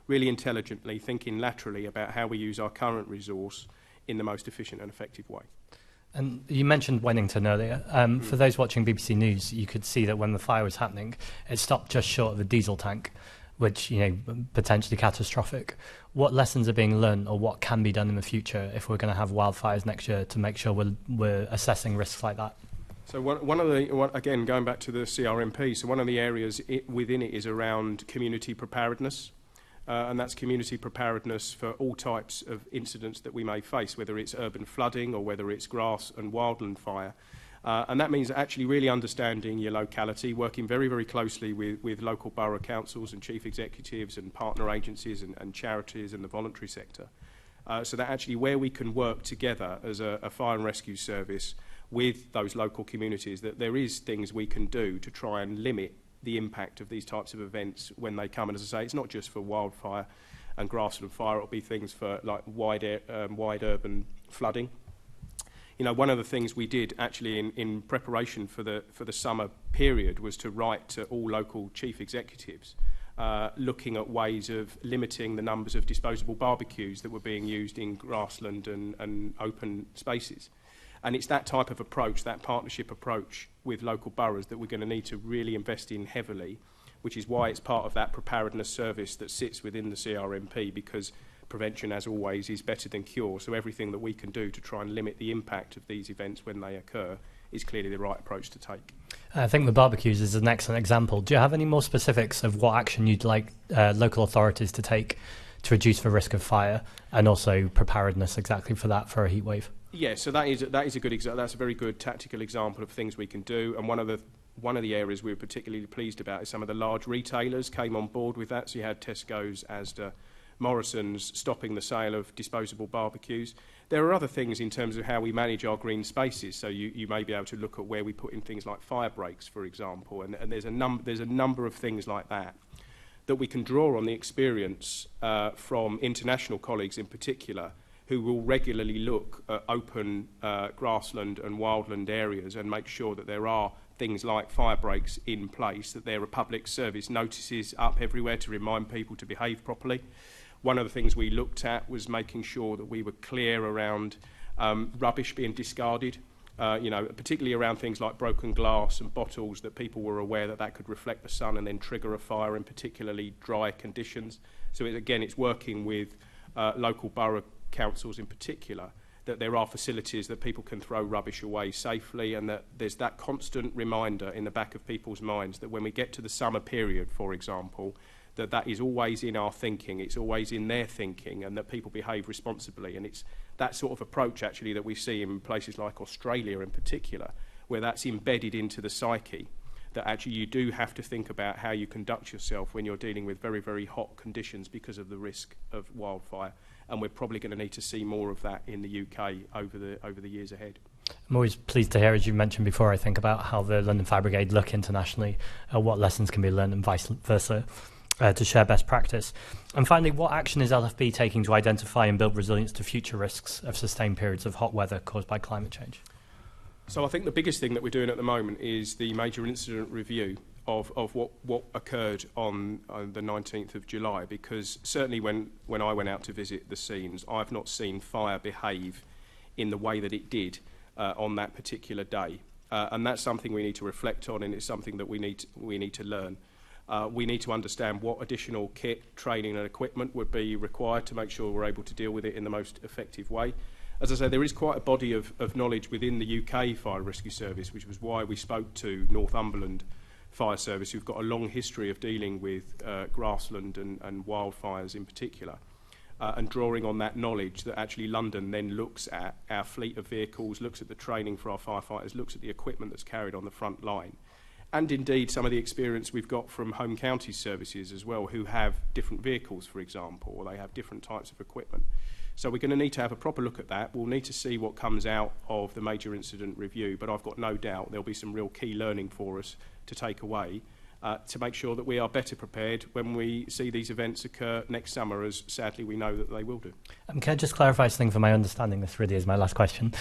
really intelligently, thinking laterally about how we use our current resource in the most efficient and effective way. And you mentioned Wennington earlier. For those watching BBC News, you could see that when the fire was happening, it stopped just short of the diesel tank, which, potentially catastrophic. What lessons are being learned, or what can be done in the future if we're going to have wildfires next year to make sure we're assessing risks like that? So again, going back to the CRMP, so one of the areas within it is around community preparedness. And that's community preparedness for all types of incidents that we may face, whether it's urban flooding or whether it's grass and wildland fire. And that means actually really understanding your locality, working very, very closely with local borough councils and chief executives and partner agencies and charities and the voluntary sector. So that actually where we can work together as a fire and rescue service with those local communities, that there is things we can do to try and limit the impact of these types of events when they come. And as I say, it's not just for wildfire and grassland fire, it'll be things for like wide urban flooding. You know, one of the things we did actually in preparation for the summer period was to write to all local chief executives looking at ways of limiting the numbers of disposable barbecues that were being used in grassland and open spaces. And it's that type of approach, that partnership approach with local boroughs that we're going to need to really invest in heavily, which is why it's part of that preparedness service that sits within the CRMP, because prevention, as always, is better than cure. So everything that we can do to try and limit the impact of these events when they occur is clearly the right approach to take. I think the barbecues is an excellent example. Do you have any more specifics of what action you'd like local authorities to take to reduce the risk of fire, and also preparedness exactly for that, for a heat wave? Yeah, so that is a good example. That's a very good tactical example of things we can do. And one of the areas we were particularly pleased about is some of the large retailers came on board with that. So you had Tesco's, Asda, Morrison's stopping the sale of disposable barbecues. There are other things in terms of how we manage our green spaces. So you may be able to look at where we put in things like fire breaks, for example. And there's a number of things like that we can draw on the experience from international colleagues in particular, who will regularly look at open grassland and wildland areas and make sure that there are things like fire breaks in place, that there are public service notices up everywhere to remind people to behave properly. One of the things we looked at was making sure that we were clear around rubbish being discarded, particularly around things like broken glass and bottles, that people were aware that could reflect the sun and then trigger a fire in particularly dry conditions. So it's working with local borough councils in particular, that there are facilities that people can throw rubbish away safely, and that there's that constant reminder in the back of people's minds that when we get to the summer period, for example, that is always in our thinking, it's always in their thinking, and that people behave responsibly. And it's that sort of approach actually that we see in places like Australia in particular, where that's embedded into the psyche, that actually you do have to think about how you conduct yourself when you're dealing with very, very hot conditions because of the risk of wildfire. And we're probably going to need to see more of that in the UK over the years ahead. I'm always pleased to hear, as you mentioned before, I think about how the London Fire Brigade look internationally, what lessons can be learned and vice versa, to share best practice. And finally, what action is LFB taking to identify and build resilience to future risks of sustained periods of hot weather caused by climate change? So I think the biggest thing that we're doing at the moment is the major incident review of what occurred on the 19th of July, because certainly when I went out to visit the scenes, I've not seen fire behave in the way that it did on that particular day. And that's something we need to reflect on, and it's something that we need to learn. We need to understand what additional kit, training and equipment would be required to make sure we're able to deal with it in the most effective way. As I say, there is quite a body of knowledge within the UK Fire Rescue Service, which was why we spoke to Northumberland Fire Service, who've got a long history of dealing with grassland and wildfires in particular, and drawing on that knowledge that actually London then looks at our fleet of vehicles, looks at the training for our firefighters, looks at the equipment that's carried on the front line, and indeed some of the experience we've got from home county services as well, who have different vehicles, for example, or they have different types of equipment. So we're going to need to have a proper look at that. We'll need to see what comes out of the major incident review, but I've got no doubt there'll be some real key learning for us to take away to make sure that we are better prepared when we see these events occur next summer, as sadly we know that they will do. Can I just clarify something for my understanding? This really is my last question.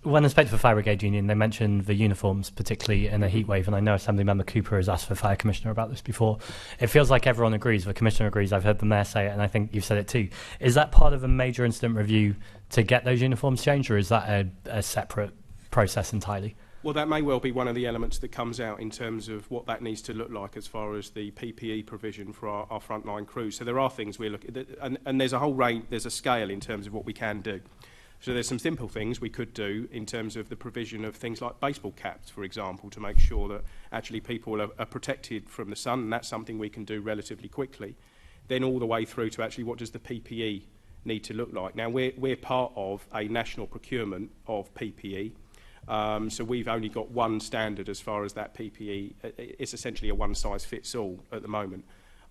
When I spoke to the Fire Brigade Union, they mentioned the uniforms, particularly in a heat wave, and I know Assemblymember Cooper has asked the Fire Commissioner about this before. It feels like everyone agrees, the Commissioner agrees, I've heard the Mayor say it, and I think you've said it too. Is that part of a major incident review to get those uniforms changed, or is that a separate process entirely? Well, that may well be one of the elements that comes out in terms of what that needs to look like as far as the PPE provision for our frontline crews. So there are things we're looking at, and there's a whole range, there's a scale in terms of what we can do. So there's some simple things we could do in terms of the provision of things like baseball caps, for example, to make sure that actually people are protected from the sun, and that's something we can do relatively quickly. Then all the way through to actually what does the PPE need to look like. Now, we're part of a national procurement of PPE. So we've only got one standard as far as that PPE. It's essentially a one-size-fits-all at the moment.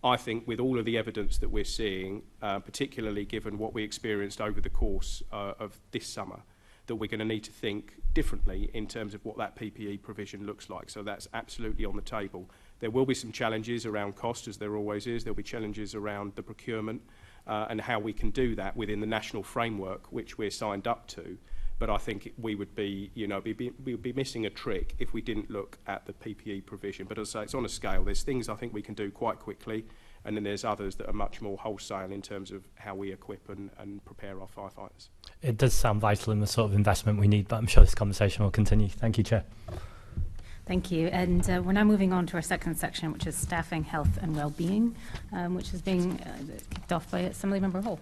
I think with all of the evidence that we're seeing, particularly given what we experienced over the course of this summer, that we're going to need to think differently in terms of what that PPE provision looks like. So that's absolutely on the table. There will be some challenges around cost, as there always is. There'll be challenges around the procurement and how we can do that within the national framework which we're signed up to. But I think we would be, we would be missing a trick if we didn't look at the PPE provision. But as I say, it's on a scale. There's things I think we can do quite quickly, and then there's others that are much more wholesale in terms of how we equip and prepare our firefighters. It does sound vital in the sort of investment we need, but I'm sure this conversation will continue. Thank you, Chair. Thank you. And we're now moving on to our second section, which is staffing, health and well-being, which is being kicked off by Assemblymember Hall.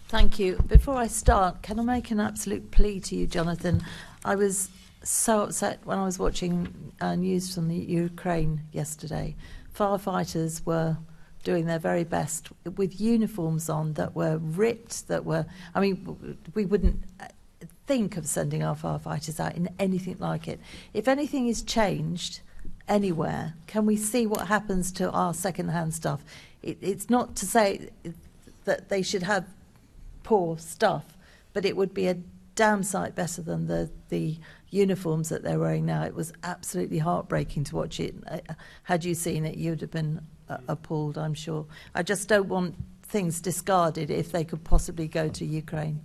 Thank you. Before I start, can I make an absolute plea to you, Jonathan? I was so upset when I was watching news from the Ukraine yesterday. Firefighters were doing their very best with uniforms on that were ripped, we wouldn't think of sending our firefighters out in anything like it. If anything is changed anywhere, can we see what happens to our second-hand stuff? It's not to say that they should have poor stuff, but it would be a damn sight better than the uniforms that they're wearing now. It was absolutely heartbreaking to watch it. Had you seen it, you'd have been appalled, I'm sure. I just don't want things discarded if they could possibly go to Ukraine.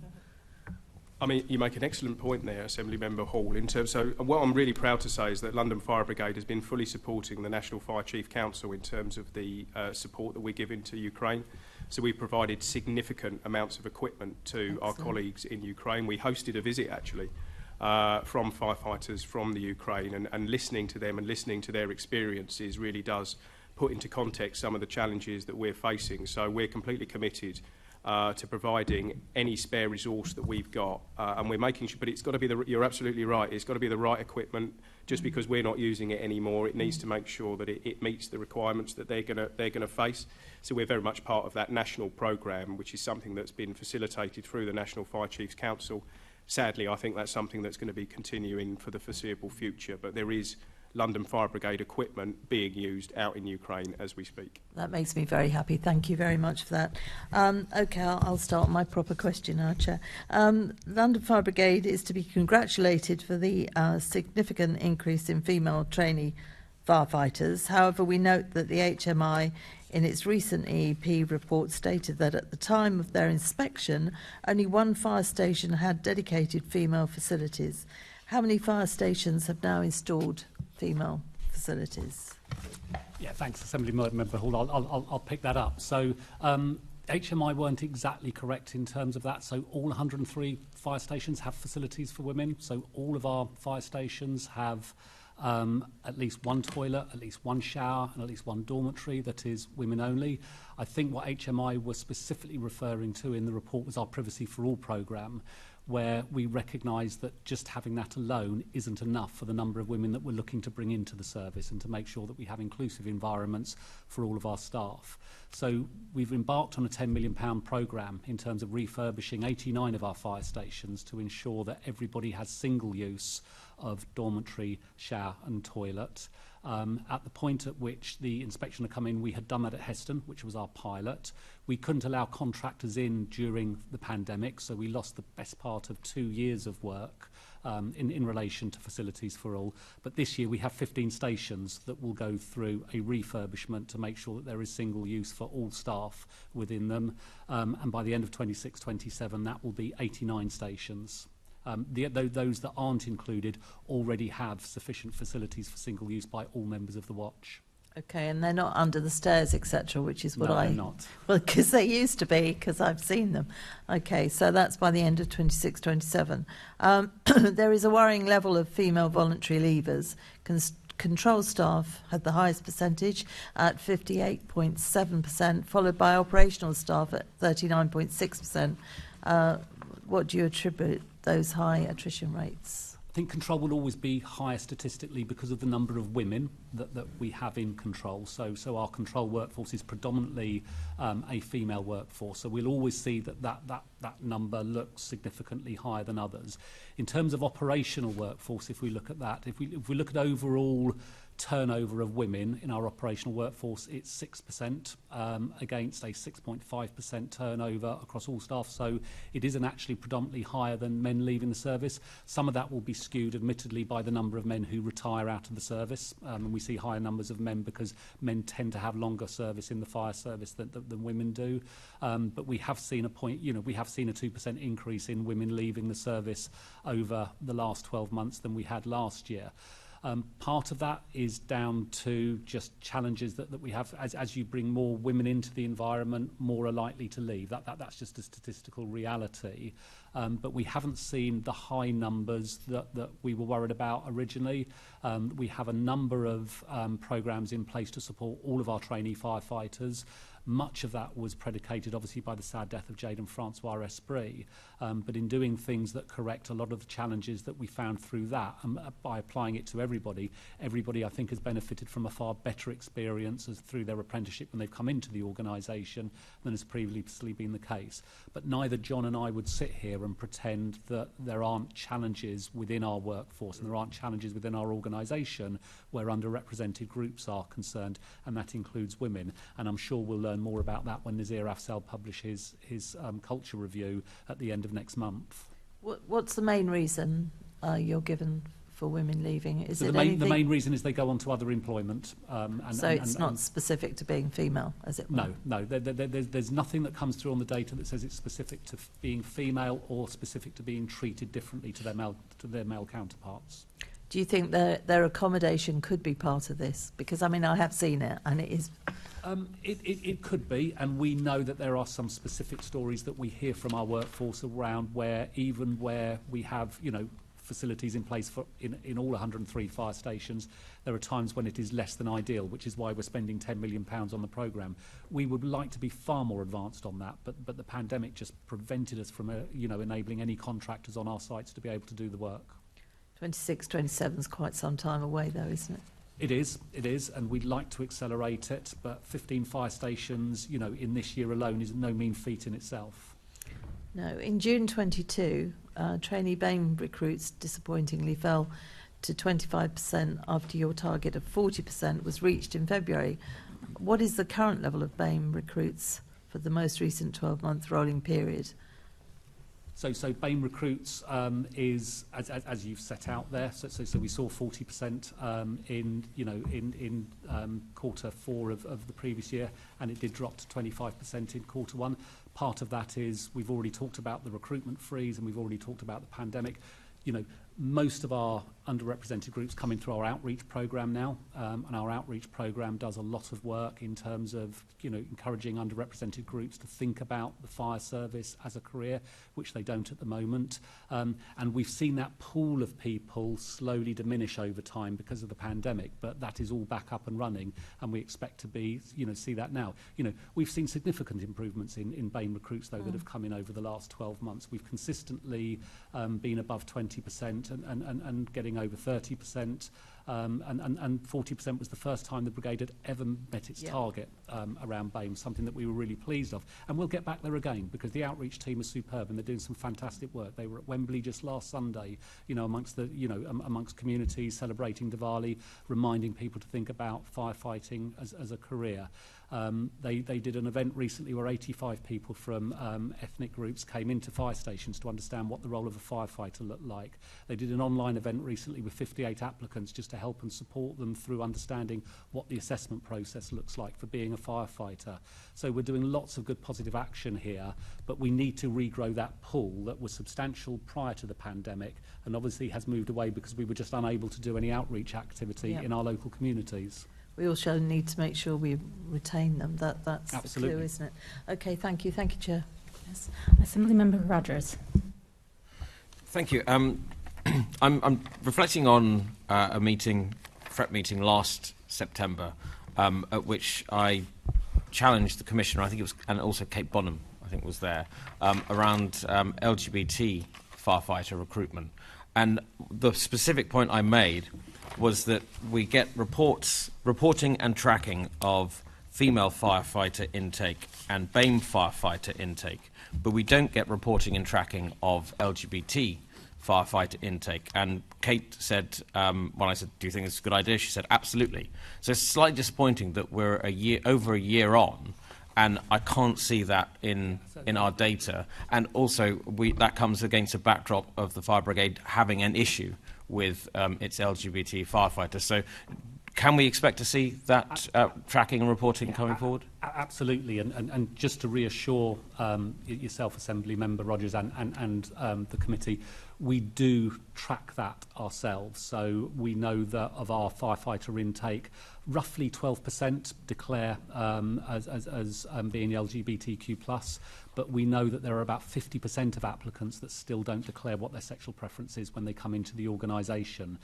I mean, you make an excellent point there, Assemblymember Hall. So what I'm really proud to say is that London Fire Brigade has been fully supporting the National Fire Chief Council in terms of the support that we're giving to Ukraine. So we provided significant amounts of equipment to our colleagues in Ukraine. We hosted a visit, actually, from firefighters from the Ukraine, and listening to them and listening to their experiences really does put into context some of the challenges that we're facing. So we're completely committed to providing any spare resource that we've got, and we're making sure. But it's got to be you're absolutely right. It's got to be the right equipment. Just because we're not using it anymore, it needs to make sure that it meets the requirements that they're gonna face. So we're very much part of that national programme, which is something that's been facilitated through the National Fire Chiefs Council. Sadly, I think that's something that's going to be continuing for the foreseeable future. But there is London Fire Brigade equipment being used out in Ukraine as we speak. That makes me very happy. Thank you very much for that. OK, I'll start my proper question now, Chair. London Fire Brigade is to be congratulated for the significant increase in female trainee firefighters. However, we note that the HMI in its recent EEP report stated that at the time of their inspection, only one fire station had dedicated female facilities. How many fire stations have now installed female facilities? Yeah, thanks, Assemblymember Hall. I'll pick that up. So HMI weren't exactly correct in terms of that. So all 103 fire stations have facilities for women. So all of our fire stations have at least one toilet, at least one shower, and at least one dormitory that is women only. I think what HMI was specifically referring to in the report was our Privacy for All programme, where we recognise that just having that alone isn't enough for the number of women that we're looking to bring into the service, and to make sure that we have inclusive environments for all of our staff. So we've embarked on a £10 million programme in terms of refurbishing 89 of our fire stations to ensure that everybody has single use of dormitory, shower and toilet. At the point at which the inspection had come in, we had done that at Heston, which was our pilot. We couldn't allow contractors in during the pandemic, so we lost the best part of 2 years of work in relation to facilities for all. But this year we have 15 stations that will go through a refurbishment to make sure that there is single use for all staff within them. And by the end of 26-27, that will be 89 stations. Those that aren't included already have sufficient facilities for single use by all members of the watch. OK, and they're not under the stairs, etc., which is what they're not. Well, because they used to be, because I've seen them. OK, so that's by the end of 26-27. There is a worrying level of female voluntary leavers. Control staff had the highest percentage at 58.7%, followed by operational staff at 39.6%. What do you attribute those high attrition rates? I think control will always be higher statistically because of the number of women that we have in control. So our control workforce is predominantly a female workforce. So we'll always see that number looks significantly higher than others. In terms of operational workforce, if we look at that, if we look at overall turnover of women in our operational workforce, it's 6% against a 6.5% turnover across all staff. So it isn't actually predominantly higher than men leaving the service. Some of that will be skewed, admittedly, by the number of men who retire out of the service. And we see higher numbers of men because men tend to have longer service in the fire service than women do. But we have seen we have have seen a 2% increase in women leaving the service over the last 12 months than we had last year. Part of that is down to just challenges that we have. As you bring more women into the environment, more are likely to leave. That's just a statistical reality. But we haven't seen the high numbers that we were worried about originally. We have a number of programmes in place to support all of our trainee firefighters. Much of that was predicated, obviously, by the sad death of Jade and Francois Esprit. But in doing things that correct a lot of the challenges that we found through that, by applying it to everybody, I think, has benefited from a far better experience through their apprenticeship when they've come into the organisation than has previously been the case. But neither John and I would sit here and pretend that there aren't challenges within our workforce and there aren't challenges within our organisation where underrepresented groups are concerned, and that includes women. And I'm sure we'll learn more about that when Nazir Afzal publishes his culture review at the end of next month. What's the main reason you're given for women leaving? Is So it the main reason is they go on to other employment. So it's not specific to being female, as it were? No. There's nothing that comes through on the data that says it's specific to being female or specific to being treated differently to their male counterparts. Do you think their accommodation could be part of this? Because, I mean, I have seen it, and it is... It could be, and we know that there are some specific stories that we hear from our workforce around where we have, facilities in place in all 103 fire stations, there are times when it is less than ideal, which is why we're spending £10 million on the programme. We would like to be far more advanced on that, but the pandemic just prevented us from, enabling any contractors on our sites to be able to do the work. 26, 27 is quite some time away, though, isn't it? It is, and we'd like to accelerate it, but 15 fire stations, in this year alone is no mean feat in itself. No. In June 22, trainee BAME recruits disappointingly fell to 25% after your target of 40% was reached in February. What is the current level of BAME recruits for the most recent 12-month rolling period? So BAME recruits is as you've set out there. So we saw 40% in quarter four of the previous year, and it did drop to 25% in quarter one. Part of that is we've already talked about the recruitment freeze, and we've already talked about the pandemic. Most of our underrepresented groups come in through our outreach programme now, and our outreach programme does a lot of work in terms of encouraging underrepresented groups to think about the fire service as a career, which they don't at the moment. And we've seen that pool of people slowly diminish over time because of the pandemic, but that is all back up and running, and we expect to be see that now. We've seen significant improvements in BAME recruits though that have come in over the last 12 months. We've consistently been above 20%. And getting over 30%, and 40% was the first time the brigade had ever met its target around BAME, something that we were really pleased of. And we'll get back there again because the outreach team is superb and they're doing some fantastic work. They were at Wembley just last Sunday, amongst communities celebrating Diwali, reminding people to think about firefighting as a career. They did an event recently where 85 people from ethnic groups came into fire stations to understand what the role of a firefighter looked like. They did an online event recently with 58 applicants just to help and support them through understanding what the assessment process looks like for being a firefighter. So we're doing lots of good positive action here, but we need to regrow that pool that was substantial prior to the pandemic and obviously has moved away because we were just unable to do any outreach activity in our local communities. We also need to make sure we retain them. That's Absolutely. the clue, isn't it? Okay, thank you. Thank you, Chair. Yes. Assemblymember Rogers. Thank you. I'm reflecting on a meeting, FREP meeting last September, at which I challenged the Commissioner, I think it was, and also Kate Bonham, I think was there, around LGBT firefighter recruitment. And the specific point I made was that we get reporting and tracking of female firefighter intake and BAME firefighter intake, but we don't get reporting and tracking of LGBT firefighter intake. And Kate said, when I said, do you think it's a good idea? She said, absolutely. So it's slightly disappointing that we're over a year on, and I can't see that in our data. And also, that comes against a backdrop of the Fire Brigade having an issue with its LGBT firefighters. So can we expect to see that tracking and reporting coming forward? Absolutely, and just to reassure yourself, Assembly Member Rogers, and the committee, we do track that ourselves. So we know that of our firefighter intake, roughly 12% declare as being LGBTQ+, but we know that there are about 50% of applicants that still don't declare what their sexual preference is when they come into the organisation.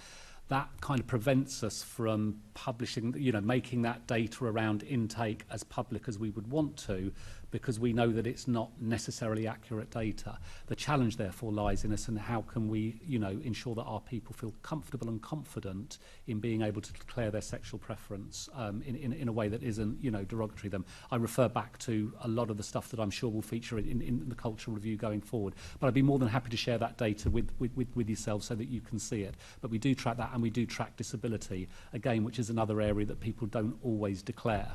That kind of prevents us from publishing, making that data around intake as public as we would want to, because we know that it's not necessarily accurate data. The challenge, therefore, lies in us, and how can we, ensure that our people feel comfortable and confident in being able to declare their sexual preference in a way that isn't, derogatory to them. I refer back to a lot of the stuff that I'm sure will feature in the cultural review going forward. But I'd be more than happy to share that data with yourselves so that you can see it. But we do track that, and we do track disability, again, which is another area that people don't always declare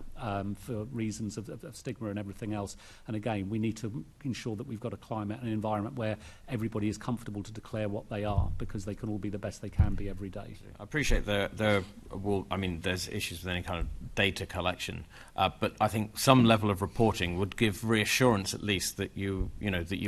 for reasons of stigma and everything else. And again, we need to ensure that we've got a climate and an environment where everybody is comfortable to declare what they are, because they can all be the best they can be every day. I appreciate there's issues with any kind of data collection, but I think some level of reporting would give reassurance, at least, that you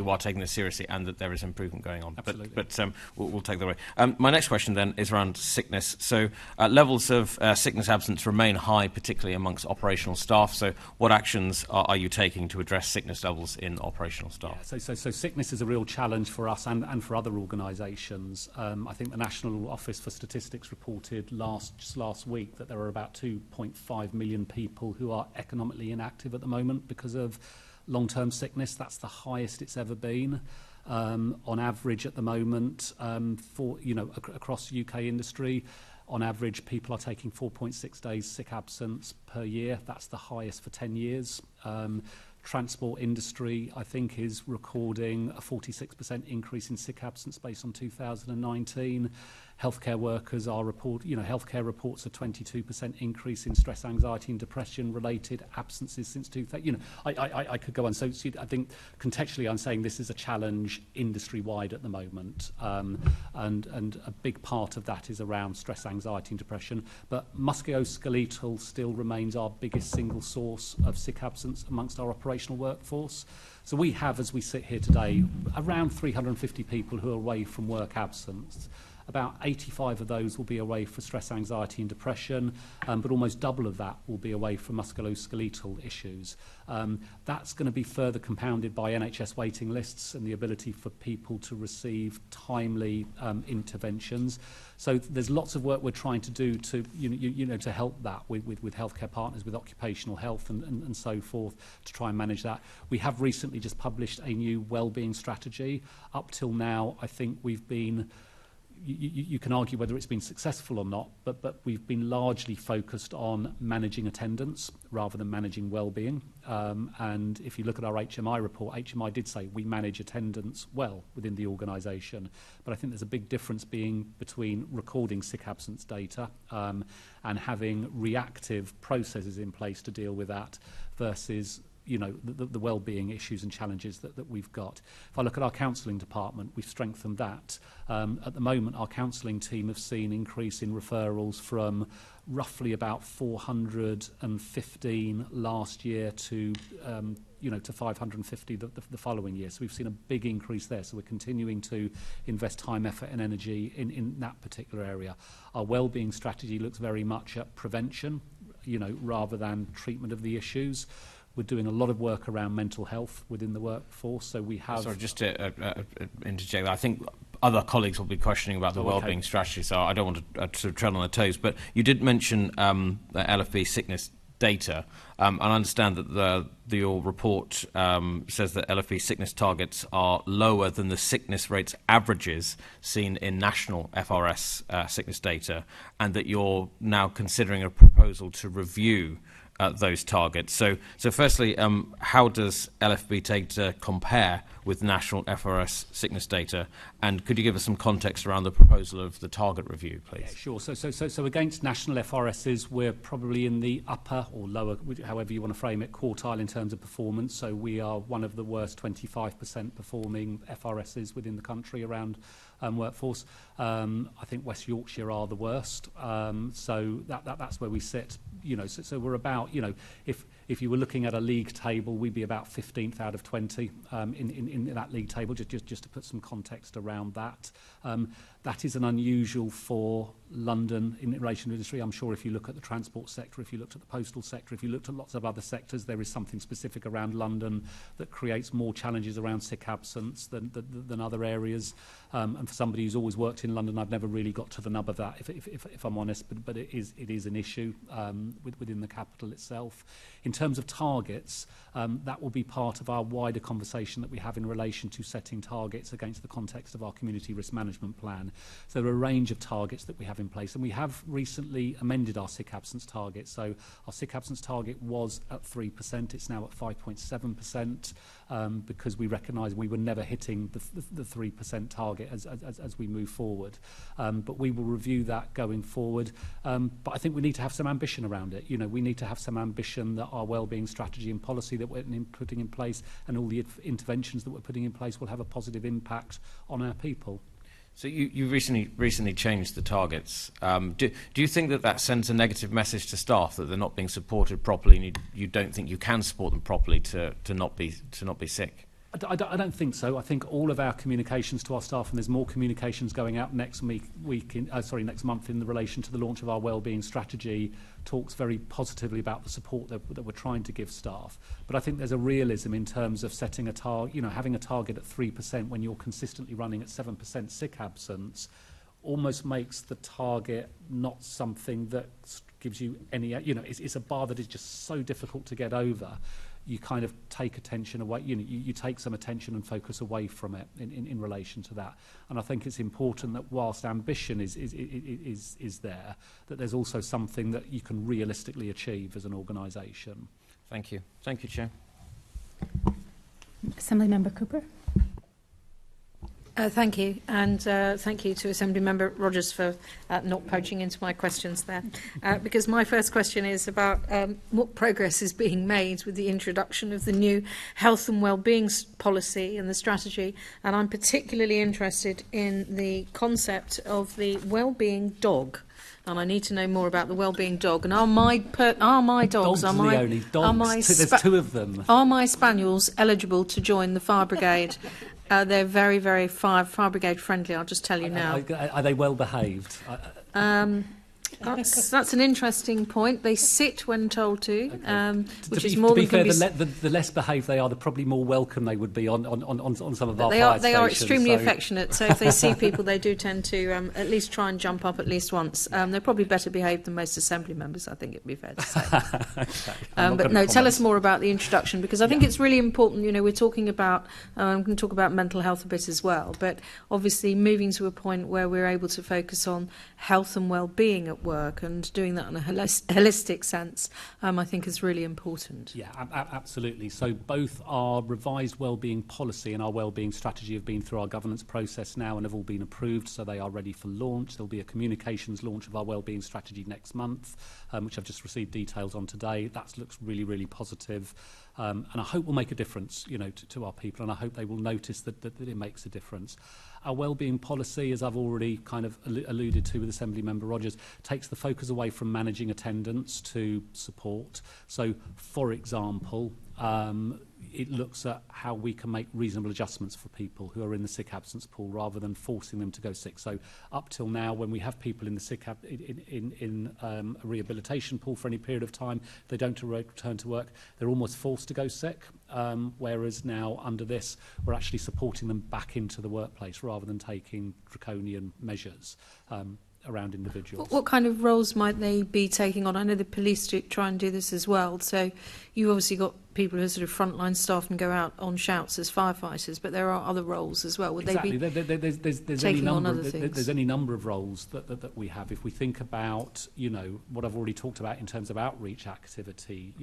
are taking this seriously and that there is improvement going on. Absolutely. But we'll take that away. My next question then is around sickness. So levels of sickness absence remain high, particularly amongst operational staff. So what actions are you taking to address sickness levels in operational staff? Yeah, so sickness is a real challenge for us and for other organisations. I think the National Office for Statistics reported just last week that there are about 2.5 million people who are economically inactive at the moment because of long-term sickness. That's the highest it's ever been. On average at the moment, across UK industry, on average, people are taking 4.6 days sick absence per year. That's the highest for 10 years. Transport industry, I think, is recording a 46% increase in sick absence based on 2019. Healthcare workers healthcare reports a 22% increase in stress, anxiety and depression related absences since 2000. I could go on. So I think contextually I'm saying this is a challenge industry wide at the moment, and a big part of that is around stress, anxiety and depression. But musculoskeletal still remains our biggest single source of sick absence amongst our operational workforce. So we have, as we sit here today, around 350 people who are away from work absence. About 85 of those will be away for stress, anxiety and depression, but almost double of that will be away for musculoskeletal issues. That's going to be further compounded by NHS waiting lists and the ability for people to receive timely interventions. So there's lots of work we're trying to do to, to help that with healthcare partners, with occupational health and so forth, to try and manage that. We have recently just published a new wellbeing strategy. Up till now, I think we've been... You can argue whether it's been successful or not, but we've been largely focused on managing attendance rather than managing well-being. And if you look at our HMI report, HMI did say we manage attendance well within the organisation. But I think there's a big difference between recording sick absence data and having reactive processes in place to deal with that versus the well-being issues and challenges that we've got. If I look at our counselling department, we've strengthened that. At the moment, our counselling team have seen increase in referrals from roughly about 415 last year to 550 the following year. So we've seen a big increase there. So we're continuing to invest time, effort and energy in that particular area. Our well-being strategy looks very much at prevention, rather than treatment of the issues. We're doing a lot of work around mental health within the workforce. So we have... Sorry, just to interject, I think other colleagues will be questioning about the wellbeing strategy, so I don't want to tread on their toes. But you did mention the LFB sickness data, and I understand that your report says that LFB sickness targets are lower than the sickness rates averages seen in national FRS sickness data, and that you're now considering a proposal to review those targets. So firstly, how does LFB data compare with national FRS sickness data? And could you give us some context around the proposal of the target review, please? Yeah, sure. So against national FRSs, we're probably in the upper or lower, however you want to frame it, quartile in terms of performance. So we are one of the worst 25% performing FRSs within the country around workforce. I think West Yorkshire are the worst. So that's where we sit. So we're about, if you were looking at a league table, we'd be about 15th out of 20 in that league table, just to put some context around that. That isn't unusual for London in relation to industry. I'm sure if you look at the transport sector, if you looked at the postal sector, if you looked at lots of other sectors, there is something specific around London that creates more challenges around sick absence than other areas. And for somebody who's always worked in London, I've never really got to the nub of that, if I'm honest, but it is an issue within the capital itself. In terms of targets, that will be part of our wider conversation that we have in relation to setting targets against the context of our community risk management plan. So there are a range of targets that we have in place, and we have recently amended our sick absence target. So our sick absence target was at 3%, it's now at 5.7%, because we recognise we were never hitting the 3% target as we move forward. But we will review that going forward. But I think we need to have some ambition around it. We need to have some ambition that our wellbeing strategy and policy that we're putting in place and all the interventions that we're putting in place will have a positive impact on our people. So you recently changed the targets. Do you think that sends a negative message to staff that they're not being supported properly, and you don't think you can support them properly to not be sick? I don't think so. I think all of our communications to our staff, and there's more communications going out next month in relation to the launch of our wellbeing strategy, talks very positively about the support that we're trying to give staff. But I think there's a realism in terms of setting a target, having a target at 3% when you're consistently running at 7% sick absence, almost makes the target not something that gives you any, it's a bar that is just so difficult to get over. You kind of take attention away, you take some attention and focus away from it in relation to that. And I think it's important that whilst ambition is there, that there's also something that you can realistically achieve as an organisation. Thank you. Thank you, Chair. Assemblymember Cooper. Thank you, and thank you to Assemblymember Rogers for not poaching into my questions there, because my first question is about what progress is being made with the introduction of the new health and wellbeing policy and the strategy, and I'm particularly interested in the concept of the wellbeing dog. And I need to know more about the wellbeing dog. And are my dogs? There's two of them. Are my spaniels eligible to join the fire brigade? They're very, very fire brigade friendly. I'll just tell you now. Are they well behaved? That's an interesting point. They sit when told to, which is more to be than fair, the less behaved they are, the probably more welcome they would be on some of our fire stations. They are extremely affectionate, so if they see people, they do tend to at least try and jump up at least once. They're probably better behaved than most Assembly members, I think it'd be fair to say. Okay. But no, tell us more about the introduction, because I think it's really important. We're talking about, I'm going to talk about mental health a bit as well, but obviously moving to a point where we're able to focus on health and well-being at work and doing that in a holistic sense, I think is really important. Yeah, absolutely. So both our revised wellbeing policy and our wellbeing strategy have been through our governance process now and have all been approved, so they are ready for launch. There'll be a communications launch of our wellbeing strategy next month, which I've just received details on today. That looks really, really positive. And I hope will make a difference, to our people, and I hope they will notice that it makes a difference. Our wellbeing policy, as I've already kind of alluded to with Assemblymember Rogers, takes the focus away from managing attendance to support. So, for example, it looks at how we can make reasonable adjustments for people who are in the sick absence pool rather than forcing them to go sick. So up till now, when we have people in the sick in a rehabilitation pool for any period of time, they don't return to work, they're almost forced to go sick. Whereas now under this, we're actually supporting them back into the workplace rather than taking draconian measures. around individuals. What kind of roles might they be taking on? I know the police try and do this as well. So you've obviously got people who are sort of frontline staff and go out on shouts as firefighters, but there are other roles as well. Would Exactly. they be there's taking any on number, other things? There's any number of roles that we have. If we think about, what I've already talked about in terms of outreach activity,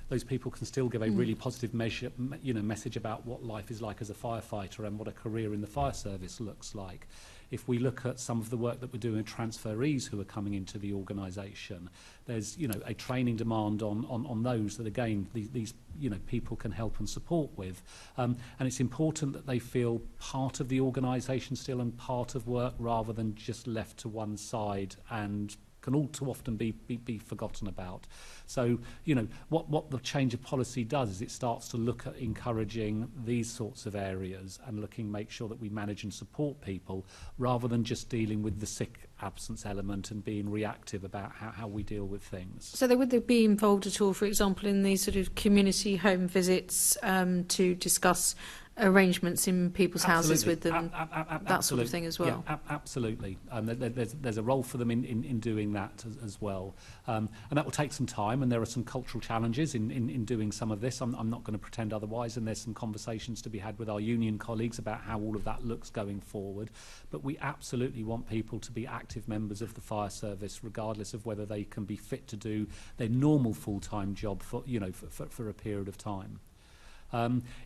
those people can still give a really positive message about what life is like as a firefighter and what a career in the fire service looks like. If we look at some of the work that we're doing with transferees who are coming into the organisation, there's a training demand on those that again these people can help and support with, and it's important that they feel part of the organisation still and part of work rather than just left to one side and can all too often be forgotten about. So, what the change of policy does is it starts to look at encouraging these sorts of areas and make sure that we manage and support people rather than just dealing with the sick absence element and being reactive about how we deal with things. So would they be involved at all, for example, in these sort of community home visits to discuss arrangements in people's houses with them, that sort of thing as well? Yeah, absolutely. There's a role for them in doing that as well. And that will take some time, and there are some cultural challenges in doing some of this. I'm not going to pretend otherwise, and there's some conversations to be had with our union colleagues about how all of that looks going forward. But we absolutely want people to be active members of the fire service, regardless of whether they can be fit to do their normal full-time job for a period of time.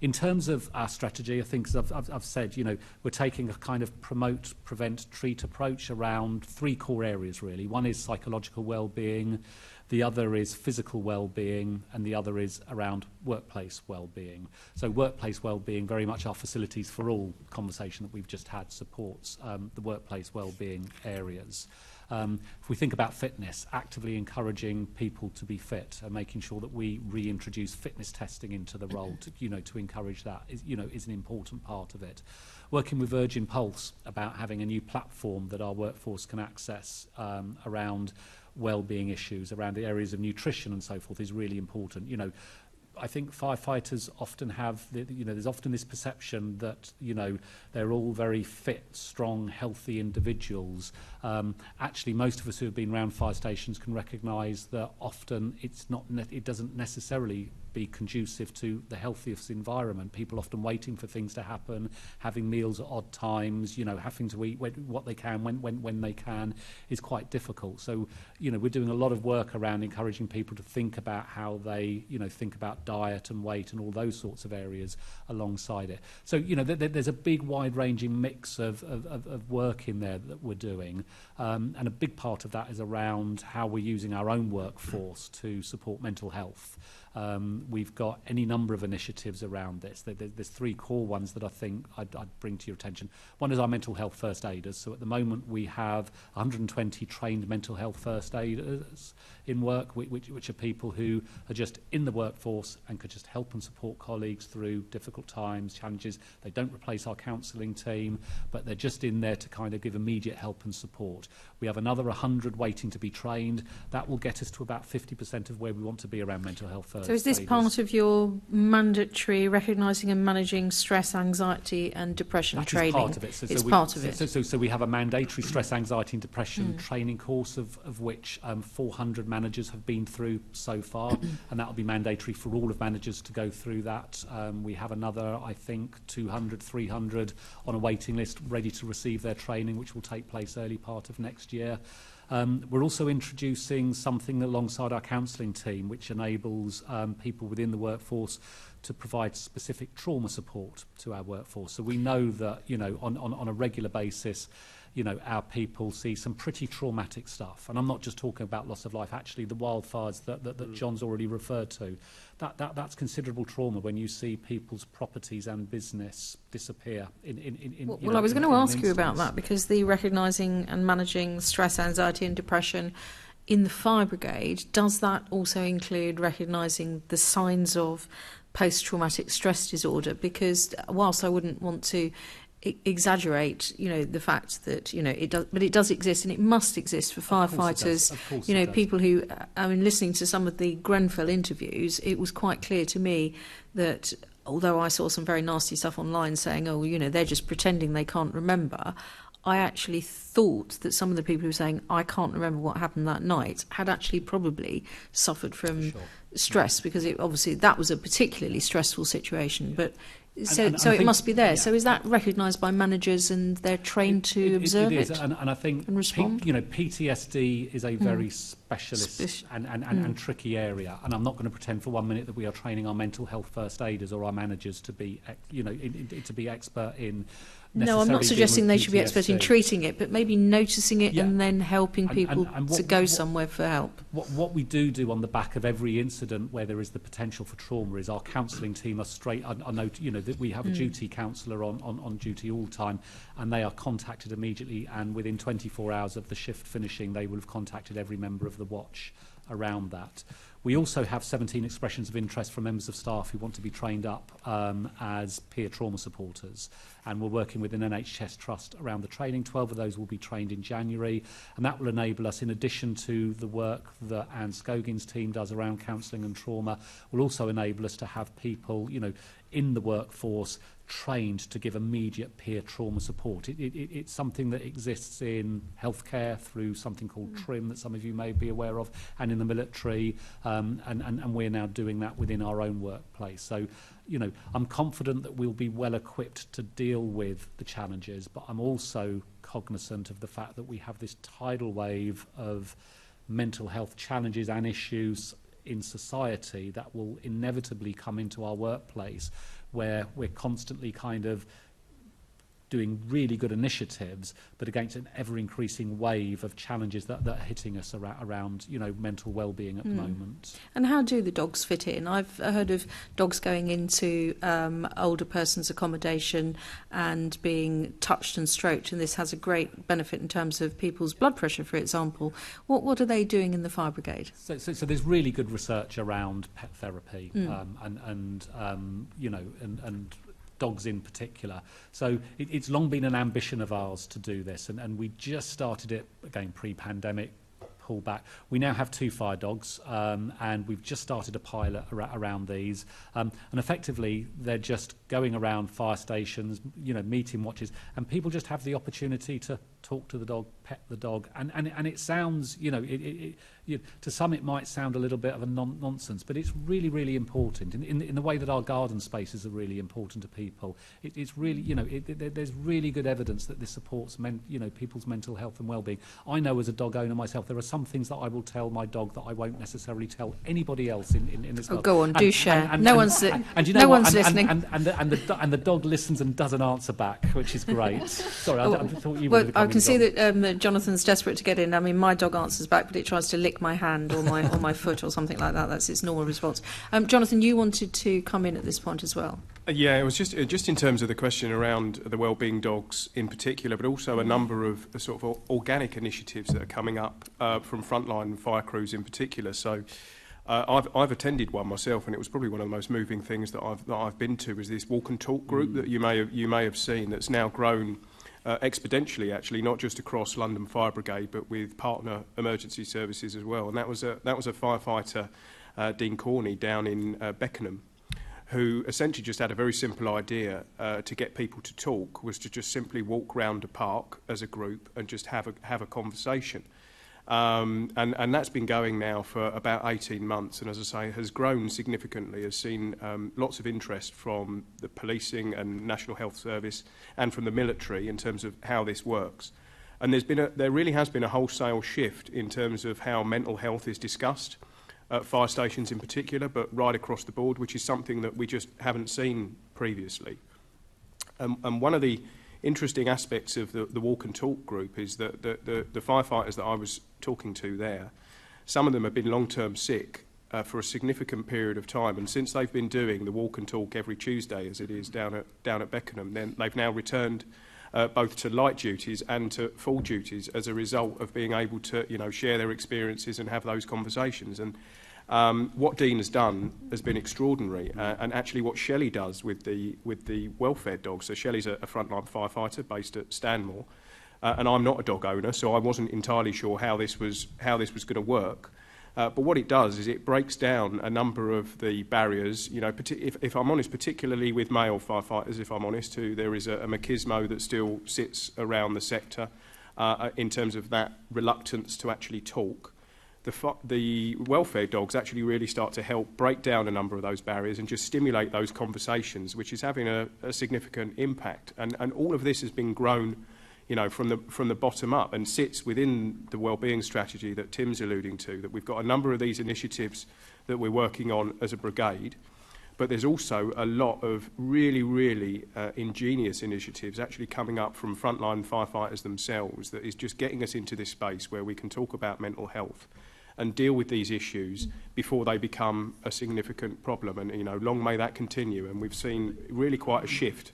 In terms of our strategy, I think, as I've said, we're taking a kind of promote, prevent, treat approach around three core areas, really. One is psychological well-being, the other is physical well-being, and the other is around workplace well-being. So workplace well-being, very much our facilities for all conversation that we've just had supports the workplace well-being areas. If we think about fitness, actively encouraging people to be fit and making sure that we reintroduce fitness testing into the role to encourage that is an important part of it. Working with Virgin Pulse about having a new platform that our workforce can access around well-being issues, around the areas of nutrition and so forth is really important. I think firefighters often have, there's often this perception that, they're all very fit, strong, healthy individuals. Actually, most of us who have been around fire stations can recognise that often it doesn't necessarily be conducive to the healthiest environment. People often waiting for things to happen, having meals at odd times, having to eat what they can when they can is quite difficult. So, we're doing a lot of work around encouraging people to think about how they, think about diet and weight and all those sorts of areas alongside it. So, there's a big wide-ranging mix of work in there that we're doing. And a big part of that is around how we're using our own workforce to support mental health. We've got any number of initiatives around this. There's three core ones that I think I'd bring to your attention. One is our mental health first aiders. So at the moment we have 120 trained mental health first aiders in work, which are people who are just in the workforce and could just help and support colleagues through difficult times, challenges. They don't replace our counselling team, but they're just in there to kind of give immediate help and support. We have another 100 waiting to be trained. That will get us to about 50% of where we want to be around mental health first. So is this part of your mandatory recognising and managing stress, anxiety and depression training? That is part of it. It's part of it. So we have a mandatory stress, anxiety and depression training course of which 400 managers have been through so far, and that will be mandatory for all of managers to go through that. We have another, I think, 200, 300 on a waiting list ready to receive their training, which will take place early part of next year. We're also introducing something alongside our counselling team which enables people within the workforce to provide specific trauma support to our workforce. So we know that, on a regular basis, our people see some pretty traumatic stuff. And I'm not just talking about loss of life, actually the wildfires that John's already referred to. That's considerable trauma when you see people's properties and business disappear. Well, I was going to ask you about that, because the recognising and managing stress, anxiety and depression in the fire brigade, does that also include recognising the signs of post-traumatic stress disorder? Because whilst I wouldn't want to exaggerate, the fact that, it does exist, and it must exist for firefighters. Of course it does. People who, listening to some of the Grenfell interviews, it was quite clear to me that although I saw some very nasty stuff online saying, they're just pretending they can't remember, I actually thought that some of the people who were saying, I can't remember what happened that night, had actually probably suffered from stress, because obviously that was a particularly stressful situation. But so it must be there. So is that recognised by managers and they're trained to observe it? And I think and respond? PTSD is a very specialist and tricky area. And I'm not going to pretend for 1 minute that we are training our mental health first aiders or our managers to be, to be expert in. No, I'm not suggesting they should be expert in treating it, but maybe noticing it and then helping people to go somewhere for help. What we do on the back of every incident where there is the potential for trauma is our counselling team are straight. I know, that we have a duty counsellor on duty all the time, and they are contacted immediately, and within 24 hours of the shift finishing, they will have contacted every member of the watch around that. We also have 17 expressions of interest from members of staff who want to be trained up as peer trauma supporters, and we're working with an NHS trust around the training. 12 of those will be trained in January, and that will enable us, in addition to the work that Anne Scogin's team does around counselling and trauma, will also enable us to have people, in the workforce trained to give immediate peer trauma support. It's something that exists in healthcare through something called TRIM that some of you may be aware of, and in the military, and we're now doing that within our own workplace. So, I'm confident that we'll be well equipped to deal with the challenges, but I'm also cognizant of the fact that we have this tidal wave of mental health challenges and issues in society that will inevitably come into our workplace, where we're constantly kind of doing really good initiatives, but against an ever-increasing wave of challenges that are hitting us around mental well-being at the moment. And how do the dogs fit in? I've heard of dogs going into older persons' accommodation and being touched and stroked, and this has a great benefit in terms of people's blood pressure, for example. What are they doing in the fire brigade? So there's really good research around pet therapy, and dogs in particular. So it's long been an ambition of ours to do this, and we just started it, again, pre-pandemic, pull back. We now have 2 fire dogs, and we've just started a pilot around these, and effectively they're just going around fire stations, meeting watches, and people just have the opportunity to talk to the dog, pet the dog, and it sounds, to some it might sound a little bit of a nonsense, but it's really, really important in the way that our garden spaces are really important to people. It's really, there's really good evidence that this supports people's mental health and well-being. I know as a dog owner myself, there are some things that I will tell my dog that I won't necessarily tell anybody else in this world. Go on, do share. No one's listening. And the dog listens and doesn't answer back, which is great. Sorry, I thought you were. I can see that Jonathan's desperate to get in. I mean, my dog answers back, but it tries to lick my hand or my foot or something like that. That's its normal response. Jonathan, you wanted to come in at this point as well. Yeah, it was just in terms of the question around the wellbeing dogs in particular, but also a number of sort of organic initiatives that are coming up from frontline fire crews in particular. So I've attended one myself, and it was probably one of the most moving things that I've been to, was this walk and talk group that you may have seen, that's now grown exponentially, actually, not just across London Fire Brigade, but with partner emergency services as well. And that was a firefighter, Dean Corney, down in Beckenham, who essentially just had a very simple idea to get people to talk, was to just simply walk round a park as a group and just have a conversation. And that's been going now for about 18 months, and as I say, has grown significantly, has seen lots of interest from the policing and National Health Service and from the military in terms of how this works. And there really has been a wholesale shift in terms of how mental health is discussed at fire stations in particular, but right across the board, which is something that we just haven't seen previously. And one of the interesting aspects of the walk and talk group is that the firefighters that I was talking to there, some of them have been long-term sick for a significant period of time, and since they've been doing the walk and talk every Tuesday, as it is down at Beckenham, then they've now returned both to light duties and to full duties as a result of being able to share their experiences and have those conversations. And what Dean has done has been extraordinary, and actually what Shelley does with the welfare dogs. So Shelley's a frontline firefighter based at Stanmore, and I'm not a dog owner, so I wasn't entirely sure how this was going to work. But what it does is it breaks down a number of the barriers, you know, if I'm honest, particularly with male firefighters, if I'm honest, who there is a machismo that still sits around the sector in terms of that reluctance to actually talk. The welfare dogs actually really start to help break down a number of those barriers and just stimulate those conversations, which is having a significant impact. And all of this has been grown, you know, from the bottom up and sits within the wellbeing strategy that Tim's alluding to, that we've got a number of these initiatives that we're working on as a brigade. But there's also a lot of really ingenious initiatives actually coming up from frontline firefighters themselves that is just getting us into this space where we can talk about mental health and deal with these issues before they become a significant problem. And, you know, long may that continue. And we've seen really quite a shift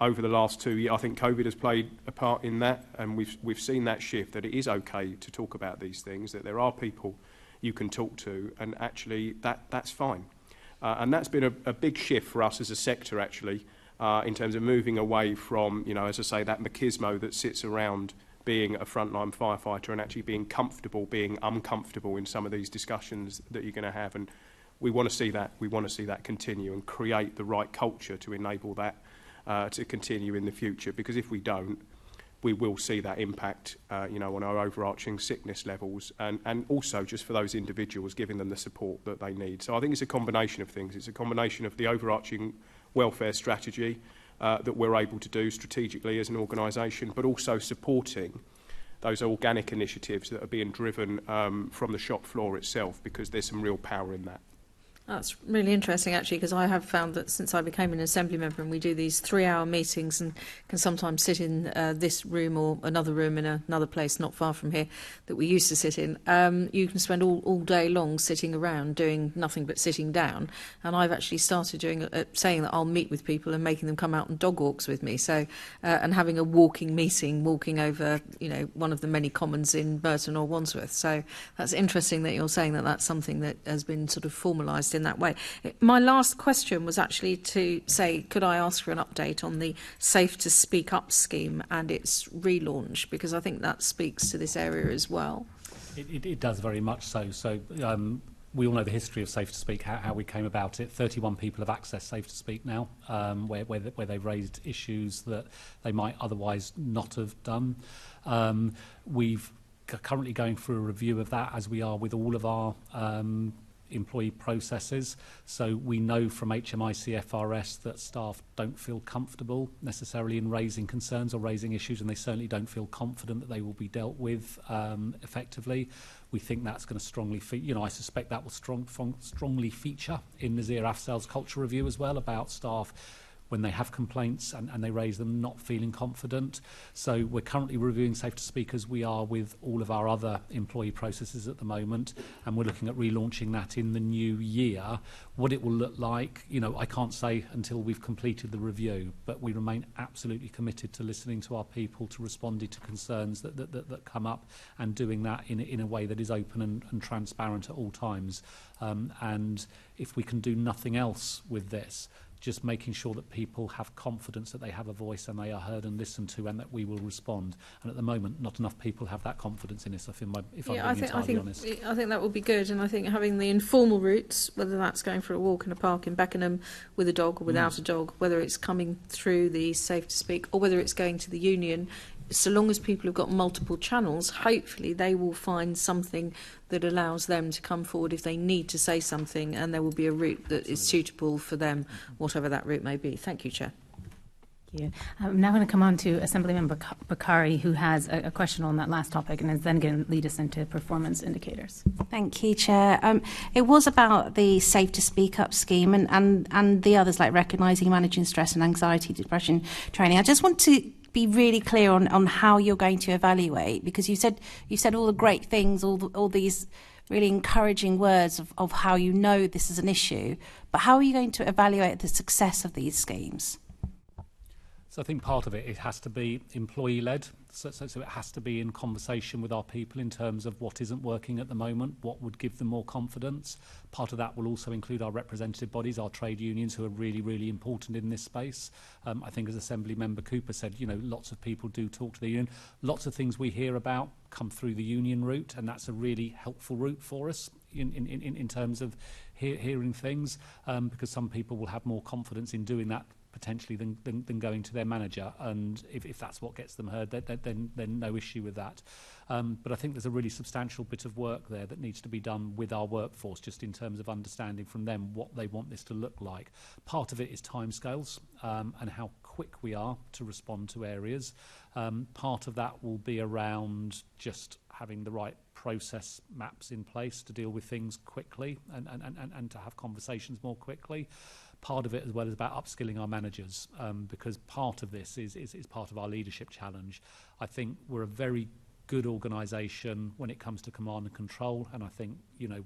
over the last 2 years. I think COVID has played a part in that, and we've seen that shift, that it is okay to talk about these things, that there are people you can talk to, and actually that's fine. And that's been a big shift for us as a sector, actually, in terms of moving away from, you know, as I say, that machismo that sits around being a frontline firefighter and actually being comfortable, being uncomfortable in some of these discussions that you're going to have. And we want to see that. We want to see that continue and create the right culture to enable that to continue in the future. Because if we don't, we will see that impact, you know, on our overarching sickness levels, and also just for those individuals, giving them the support that they need. So I think it's a combination of things. It's a combination of the overarching welfare strategy that we're able to do strategically as an organisation, but also supporting those organic initiatives that are being driven from the shop floor itself, because there's some real power in that. That's really interesting, actually, because I have found that since I became an Assembly member, and we do these 3-hour meetings and can sometimes sit in this room or another room in another place not far from here that we used to sit in, you can spend all day long sitting around doing nothing but sitting down. And I've actually started doing saying that I'll meet with people and making them come out on dog walks with me. So and having a walking meeting, walking over, you know, one of the many commons in Burton or Wandsworth. So that's interesting that you're saying that that's something that has been sort of formalised in that way. My last question was actually to say, could I ask for an update on the Safe to Speak Up scheme and its relaunch, because I think that speaks to this area as well. It does very much so. So we all know the history of Safe to Speak, how we came about it. 31 people have accessed Safe to Speak now, where they've raised issues that they might otherwise not have done. We've currently going through a review of that, as we are with all of our employee processes. So we know from HMI CFRS that staff don't feel comfortable necessarily in raising concerns or raising issues, and they certainly don't feel confident that they will be dealt with effectively. We think that's going to strongly, I suspect that will strongly feature in Nazir Afzal's culture review as well, about staff when they have complaints and they raise them not feeling confident. So we're currently reviewing Safe to Speak, as we are with all of our other employee processes at the moment, and we're looking at relaunching that in the new year. What it will look like, I can't say until we've completed the review, but we remain absolutely committed to listening to our people, to responding to concerns that come up, and doing that in a way that is open and transparent at all times. And if we can do nothing else with this, just making sure that people have confidence that they have a voice and they are heard and listened to, and that we will respond. And at the moment, not enough people have that confidence in us, if I'm being entirely honest. I think that would be good, and I think having the informal routes, whether that's going for a walk in a park in Beckenham with a dog or without a dog, whether it's coming through the Safe to Speak or whether it's going to the union, so long as people have got multiple channels, hopefully they will find something that allows them to come forward if they need to say something, and there will be a route that is suitable for them, whatever that route may be. Thank you, Chair. Thank you. I'm now going to come on to Assemblymember Bakari, who has a question on that last topic and is then going to lead us into performance indicators. Thank you, Chair. It was about the Safe to Speak Up scheme and the others, like recognising, managing stress and anxiety, depression training. I just want to be really clear on how you're going to evaluate, because you said all the great things, all these really encouraging words of how you know this is an issue, but how are you going to evaluate the success of these schemes? So I think part of it has to be employee-led. So it has to be in conversation with our people in terms of what isn't working at the moment, what would give them more confidence. Part of that will also include our representative bodies, our trade unions, who are really, really important in this space. I think, as Assembly Member Cooper said, lots of people do talk to the union. Lots of things we hear about come through the union route, and that's a really helpful route for us in terms of hearing things, because some people will have more confidence in doing that potentially than going to their manager, and if that's what gets them heard, then no issue with that. But I think there's a really substantial bit of work there that needs to be done with our workforce, just in terms of understanding from them what they want this to look like. Part of it is timescales and how quick we are to respond to areas. Part of that will be around just having the right process maps in place to deal with things quickly and to have conversations more quickly. Part of it as well is about upskilling our managers, because part of this is part of our leadership challenge. I think we're a very good organisation when it comes to command and control, and I think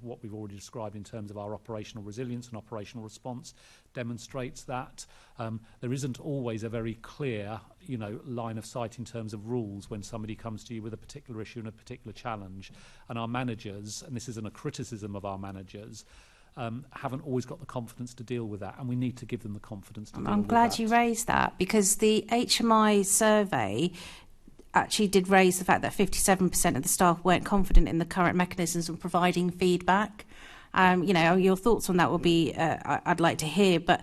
what we've already described in terms of our operational resilience and operational response demonstrates that. There isn't always a very clear line of sight in terms of rules when somebody comes to you with a particular issue and a particular challenge, and our managers, and this isn't a criticism of our managers, haven't always got the confidence to deal with that, and we need to give them the confidence to deal with that. I'm glad you raised that, because the HMI survey actually did raise the fact that 57% of the staff weren't confident in the current mechanisms of providing feedback. Your thoughts on that will be, I'd like to hear, but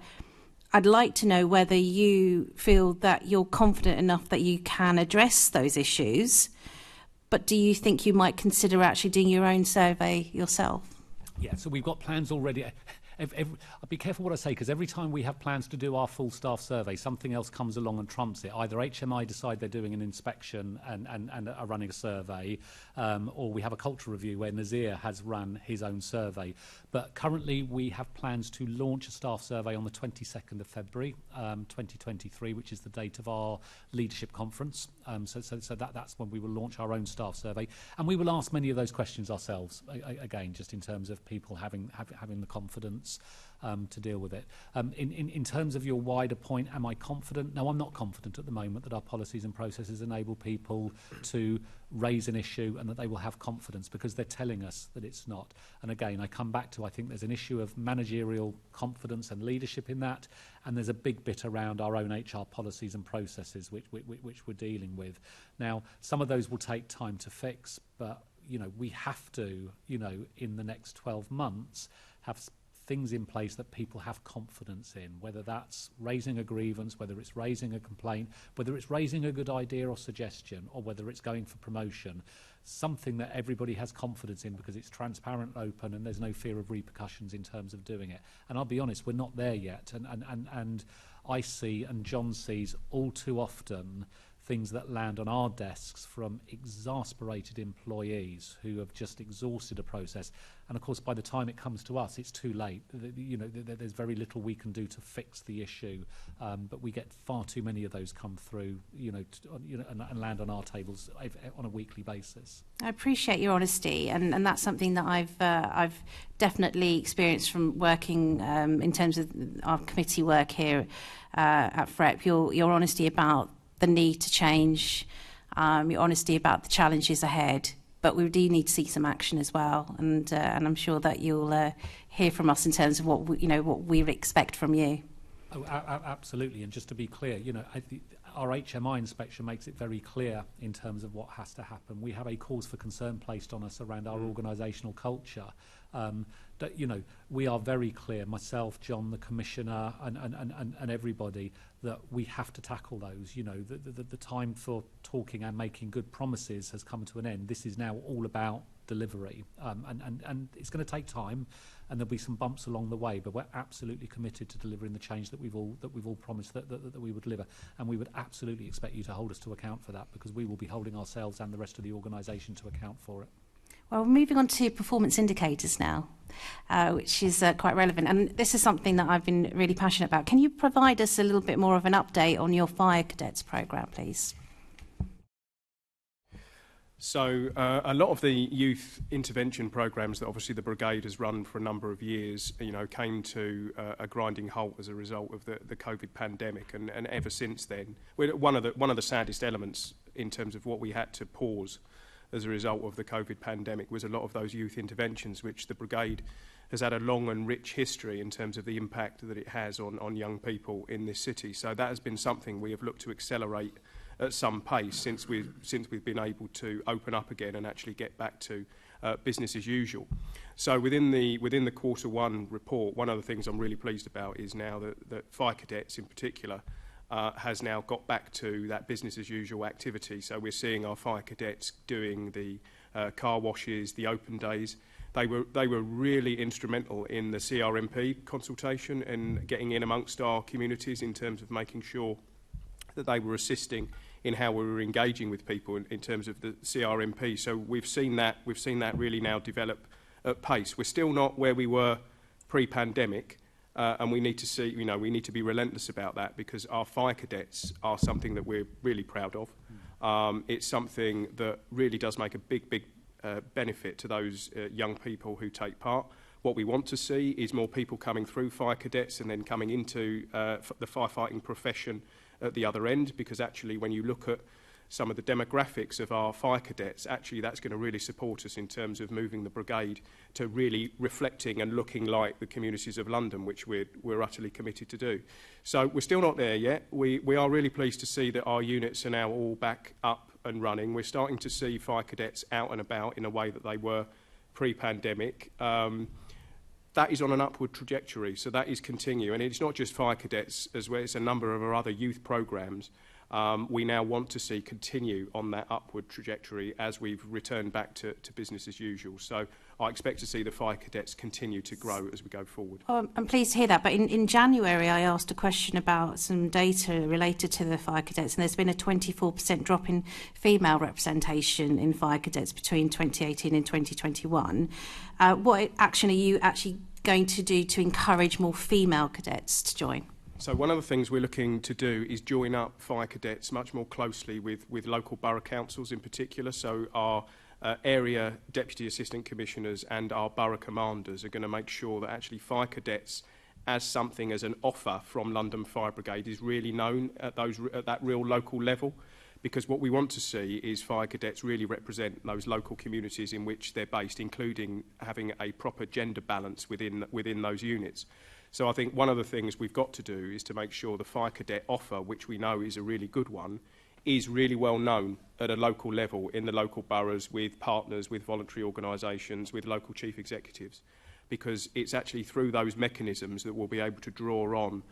I'd like to know whether you feel that you're confident enough that you can address those issues, but do you think you might consider actually doing your own survey yourself? Yeah, so we've got plans already. I'll be careful what I say, because every time we have plans to do our full staff survey, something else comes along and trumps it. Either HMI decide they're doing an inspection and are running a survey, or we have a culture review where Nazir has run his own survey. But currently we have plans to launch a staff survey on the 22nd of February 2023, which is the date of our leadership conference. So that's when we will launch our own staff survey, and we will ask many of those questions ourselves, again, just in terms of people having the confidence to deal with it. In terms of your wider point, am I confident? No, I'm not confident at the moment that our policies and processes enable people to raise an issue and that they will have confidence, because they're telling us that it's not. And again, I come back to, I think there's an issue of managerial confidence and leadership in that, and there's a big bit around our own HR policies and processes which we're dealing with. Now, some of those will take time to fix, but we have to, in the next 12 months, have things in place that people have confidence in, whether that's raising a grievance, whether it's raising a complaint, whether it's raising a good idea or suggestion, or whether it's going for promotion. Something that everybody has confidence in, because it's transparent, open, and there's no fear of repercussions in terms of doing it. And I'll be honest, we're not there yet. And I see, and John sees all too often, things that land on our desks from exasperated employees who have just exhausted a process. And of course, by the time it comes to us, it's too late. There's very little we can do to fix the issue. But we get far too many of those come through, and land on our tables on a weekly basis. I appreciate your honesty, and that's something that I've definitely experienced from working in terms of our committee work here at FREP. Your honesty about the need to change, your honesty about the challenges ahead, but we do need to see some action as well, and I'm sure that you'll hear from us in terms of what we expect from you. Oh, absolutely, and just to be clear, our HMI inspection makes it very clear in terms of what has to happen. We have a cause for concern placed on us around our organisational culture. That we are very clear, myself, John, the Commissioner, and everybody, that we have to tackle those. The time for talking and making good promises has come to an end. This is now all about delivery, and it's going to take time, and there'll be some bumps along the way. But we're absolutely committed to delivering the change that we've all promised that we would deliver, and we would absolutely expect you to hold us to account for that, because we will be holding ourselves and the rest of the organisation to account for it. Well, moving on to performance indicators now, which is quite relevant. And this is something that I've been really passionate about. Can you provide us a little bit more of an update on your Fire Cadets programme, please? So a lot of the youth intervention programmes that obviously the Brigade has run for a number of years, came to a grinding halt as a result of the COVID pandemic. And ever since then, one of the saddest elements in terms of what we had to pause as a result of the COVID pandemic was a lot of those youth interventions, which the Brigade has had a long and rich history in terms of the impact that it has on young people in this city. So that has been something we have looked to accelerate at some pace since we've been able to open up again and actually get back to business as usual. So within the Q1 report, one of the things I'm really pleased about is now that fire cadets in particular has now got back to that business as usual activity. So we're seeing our fire cadets doing the car washes, the open days. They were really instrumental in the CRMP consultation and getting in amongst our communities in terms of making sure that they were assisting in how we were engaging with people in terms of the CRMP. So we've seen that really now develop at pace. We're still not where we were pre-pandemic, and we need to see, we need to be relentless about that, because our fire cadets are something that we're really proud of. It's something that really does make a big benefit to those young people who take part. What we want to see is more people coming through fire cadets and then coming into the firefighting profession at the other end, because actually when you look at some of the demographics of our fire cadets, actually that's going to really support us in terms of moving the brigade to really reflecting and looking like the communities of London, which we're utterly committed to do. So we're still not there yet. We are really pleased to see that our units are now all back up and running. We're starting to see fire cadets out and about in a way that they were pre-pandemic. That is on an upward trajectory, so that is continuing. And it's not just fire cadets as well, it's a number of our other youth programmes. We now want to see continue on that upward trajectory as we've returned back to business as usual. So I expect to see the fire cadets continue to grow as we go forward. Oh, I'm pleased to hear that. But in January, I asked a question about some data related to the fire cadets, and there's been a 24% drop in female representation in fire cadets between 2018 and 2021. What action are you actually going to do to encourage more female cadets to join? So one of the things we're looking to do is join up fire cadets much more closely with local borough councils in particular. So our area deputy assistant commissioners and our borough commanders are going to make sure that actually fire cadets as an offer from London Fire Brigade is really known at that real local level. Because what we want to see is fire cadets really represent those local communities in which they're based, including having a proper gender balance within those units. So I think one of the things we've got to do is to make sure the fire cadet offer, which we know is a really good one, is really well known at a local level in the local boroughs with partners, with voluntary organisations, with local chief executives. Because it's actually through those mechanisms that we'll be able to draw on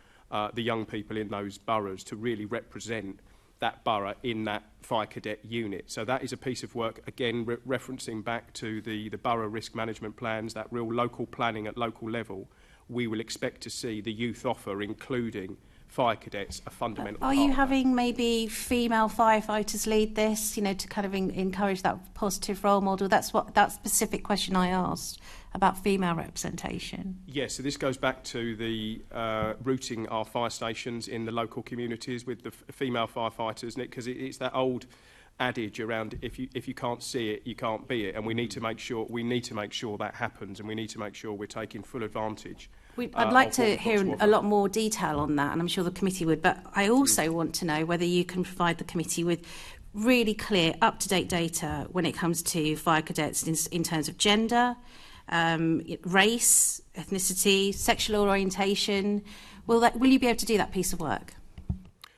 the young people in those boroughs to really represent that borough in that fire cadet unit. So that is a piece of work, again, referencing back to the borough risk management plans, that real local planning at local level. We will expect to see the youth offer, including fire cadets, a fundamental part. Are you having maybe female firefighters lead this, to kind of encourage that positive role model? That's that specific question I asked about female representation. Yes, so this goes back to the routing our fire stations in the local communities with the female firefighters, because it's that old adage around if you can't see it, you can't be it, and we need to make sure that happens, and we need to make sure we're taking full advantage. I'd like to hear a lot more detail on that, and I'm sure the committee would, but I also want to know whether you can provide the committee with really clear, up-to-date data when it comes to fire cadets in terms of gender, race, ethnicity, sexual orientation. Will you be able to do that piece of work?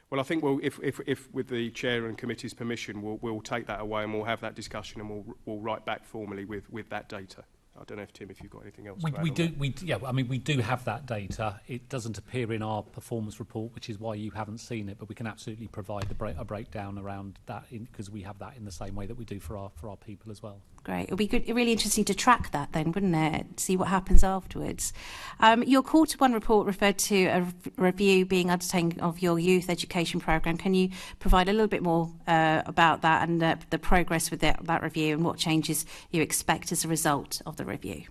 Well, I think if with the chair and committee's permission, we'll take that away and we'll have that discussion and we'll write back formally with that data. I don't know if Tim, if you've got anything else. We do have that data. It doesn't appear in our performance report, which is why you haven't seen it. But we can absolutely provide a breakdown around that because we have that in the same way that we do for our people as well. Great. It'll be good, really interesting to track that then, wouldn't it? See what happens afterwards. Your Q1 report referred to a review being undertaken of your youth education programme. Can you provide a little bit more about that and the progress with that review and what changes you expect as a result of the review?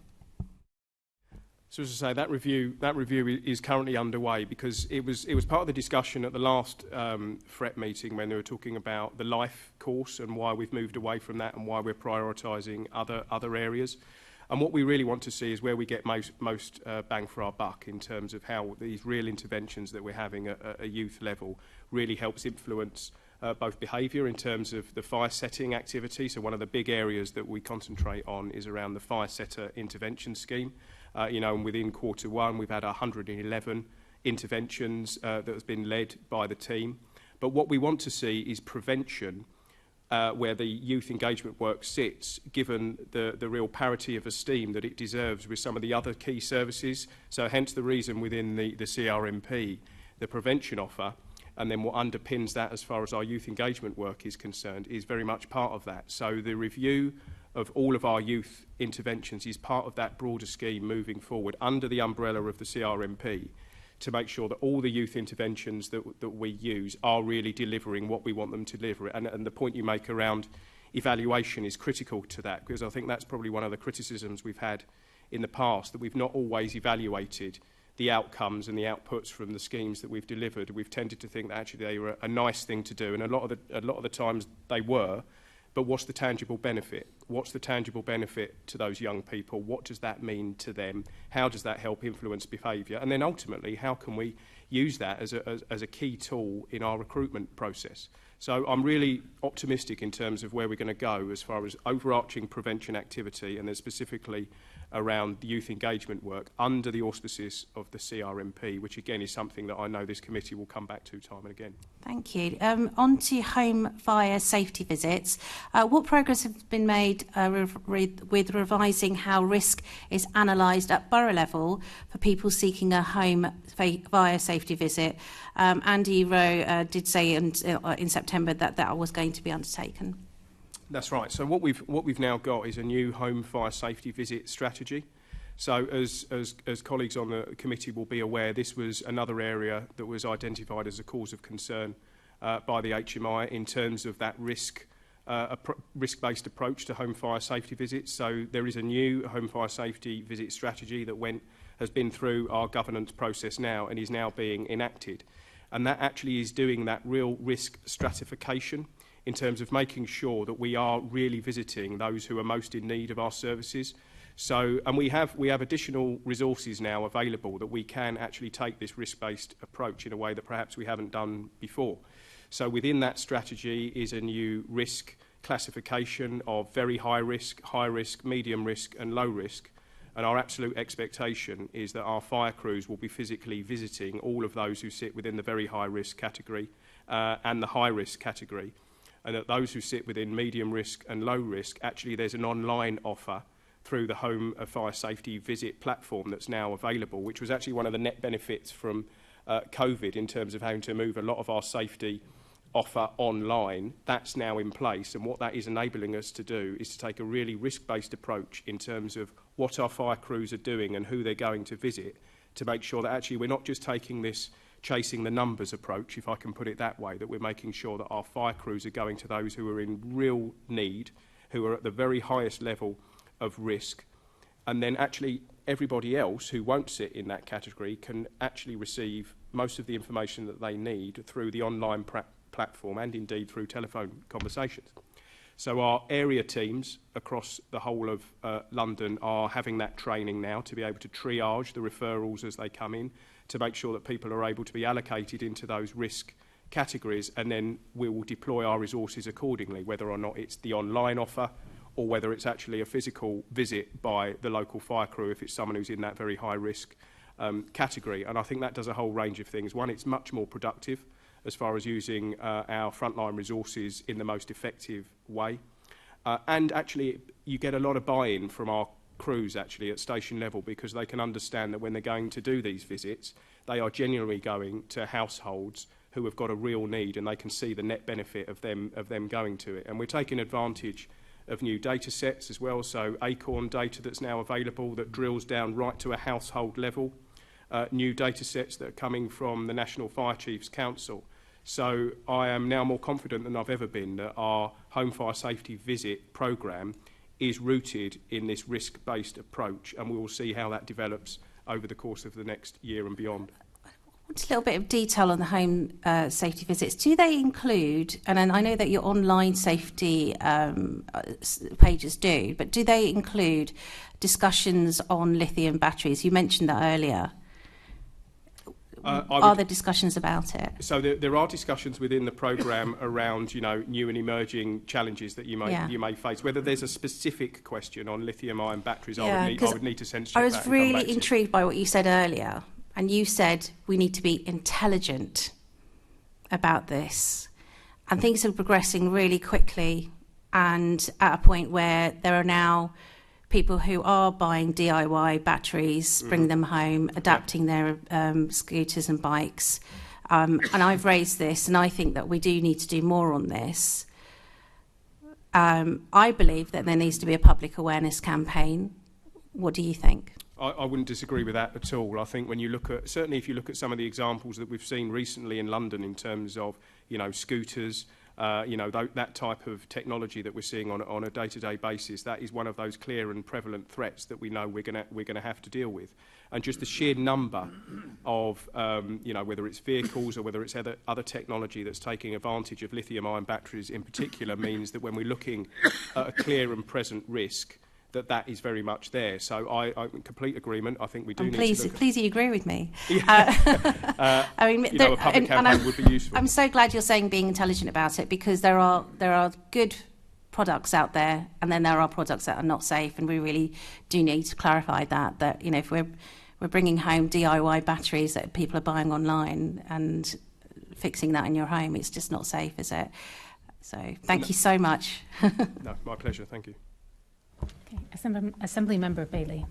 So as I say, that review is currently underway because it was part of the discussion at the last FREP meeting when they were talking about the life course and why we've moved away from that and why we're prioritising other areas. And what we really want to see is where we get most bang for our buck in terms of how these real interventions that we're having at a youth level really helps influence both behaviour in terms of the fire setting activity. So one of the big areas that we concentrate on is around the fire setter intervention scheme. And within Q1 we've had 111 interventions that has been led by the team. But what we want to see is prevention, where the youth engagement work sits, given the real parity of esteem that it deserves with some of the other key services. So hence the reason within the CRMP, the prevention offer, and then what underpins that as far as our youth engagement work is concerned, is very much part of that. So the review of all of our youth interventions is part of that broader scheme moving forward under the umbrella of the CRMP, to make sure that all the youth interventions that we use are really delivering what we want them to deliver. And the point you make around evaluation is critical to that, because I think that's probably one of the criticisms we've had in the past, that we've not always evaluated the outcomes and the outputs from the schemes that we've delivered. We've tended to think that actually they were a nice thing to do, and a lot of the times they were. But what's the tangible benefit? What's the tangible benefit to those young people? What does that mean to them? How does that help influence behaviour? And then ultimately, how can we use that as a key tool in our recruitment process? So I'm really optimistic in terms of where we're going to go as far as overarching prevention activity, and then specifically around the youth engagement work under the auspices of the CRMP, which again is something that I know this committee will come back to time and again. Thank you. On to home fire safety visits. What progress has been made with revising how risk is analysed at borough level for people seeking a home fire safety visit? Andy Rowe did say in September that was going to be undertaken. That's right. So what we've now got is a new home fire safety visit strategy. So as colleagues on the committee will be aware, this was another area that was identified as a cause of concern by the HMI in terms of that risk-based approach to home fire safety visits. So there is a new home fire safety visit strategy that has been through our governance process now and is now being enacted. And that actually is doing that real risk stratification in terms of making sure that we are really visiting those who are most in need of our services. So, and we have additional resources now available that we can actually take this risk-based approach in a way that perhaps we haven't done before. So within that strategy is a new risk classification of very high risk, medium risk and low risk. And our absolute expectation is that our fire crews will be physically visiting all of those who sit within the very high risk category and the high risk category. And that those who sit within medium risk and low risk, actually there's an online offer through the Home Fire Safety Visit platform that's now available, which was actually one of the net benefits from COVID in terms of having to move a lot of our safety offer online. That's now in place, and what that is enabling us to do is to take a really risk-based approach in terms of what our fire crews are doing and who they're going to visit, to make sure that actually we're not just taking this chasing the numbers approach, if I can put it that way, that we're making sure that our fire crews are going to those who are in real need, who are at the very highest level of risk, and then actually everybody else who won't sit in that category can actually receive most of the information that they need through the online platform and indeed through telephone conversations. So our area teams across the whole of London are having that training now to be able to triage the referrals as they come in, to make sure that people are able to be allocated into those risk categories, and then we will deploy our resources accordingly, whether or not it's the online offer or whether it's actually a physical visit by the local fire crew if it's someone who's in that very high risk category. And I think that does a whole range of things. One, it's much more productive as far as using our frontline resources in the most effective way. And actually, you get a lot of buy-in from our crews actually at station level, because they can understand that when they're going to do these visits, they are genuinely going to households who have got a real need, and they can see the net benefit of them going to it. And we're taking advantage of new data sets as well, so Acorn data that's now available that drills down right to a household level, new data sets that are coming from the National Fire Chiefs Council. So I am now more confident than I've ever been that our home fire safety visit programme is rooted in this risk-based approach, and we will see how that develops over the course of the next year and beyond. I want a little bit of detail on the home safety visits. Do they include, and I know that your online safety pages do, but do they include discussions on lithium batteries? You mentioned that earlier. Are there discussions about it? So there are discussions within the programme around, new and emerging challenges that you may face. Whether there's a specific question on lithium-ion batteries, I would need to sense check that. I was really intrigued by what you said earlier, and you said we need to be intelligent about this, and things are progressing really quickly, and at a point where there are now people who are buying DIY batteries, bring them home, adapting their scooters and bikes. And I've raised this, and I think that we do need to do more on this. I believe that there needs to be a public awareness campaign. What do you think? I wouldn't disagree with that at all. I think when you look at, certainly if you look at some of the examples that we've seen recently in London in terms of, you know, scooters, you know, that type of technology that we're seeing on a day-to-day basis, that is one of those clear and prevalent threats that we know we're going to have to deal with. And just the sheer number of, you know, whether it's vehicles or whether it's other technology that's taking advantage of lithium-ion batteries in particular means that when we're looking at a clear and present risk, that is very much there. So I'm in complete agreement. I think we do need to look please you agree with me. I mean, you know, a public campaign would be useful. I'm so glad you're saying being intelligent about it, because there are good products out there, and then there are products that are not safe, and we really do need to clarify that you know, if we're bringing home DIY batteries that people are buying online and fixing that in your home, it's just not safe, is it? So thank you so much. No, my pleasure. Thank you. Okay. Assembly Member Bailey.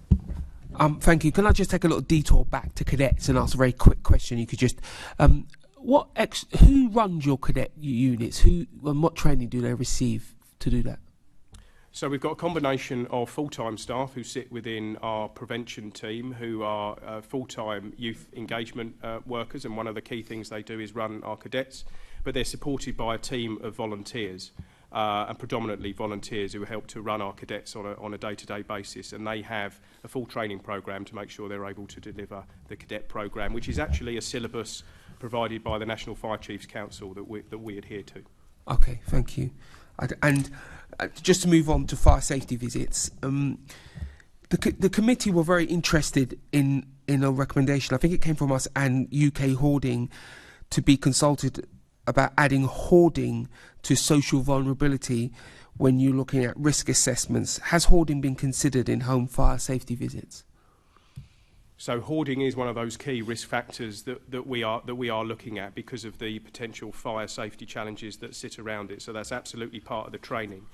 Thank you. Can I just take a little detour back to cadets and ask a very quick question? You could just, who runs your cadet units? Who and what training do they receive to do that? So we've got a combination of full-time staff who sit within our prevention team, who are full-time youth engagement workers, and one of the key things they do is run our cadets, but they're supported by a team of volunteers. And predominantly volunteers who help to run our cadets on a day-to-day basis, and they have a full training program to make sure they're able to deliver the cadet program, which is actually a syllabus provided by the National Fire Chiefs Council that we adhere to. Okay, thank you. And just to move on to fire safety visits, the committee were very interested in a recommendation. I think it came from us and UK Hoarding to be consulted about adding hoarding to social vulnerability when you're looking at risk assessments. Has hoarding been considered in home fire safety visits? So hoarding is one of those key risk factors that we are looking at because of the potential fire safety challenges that sit around it. So that's absolutely part of the training.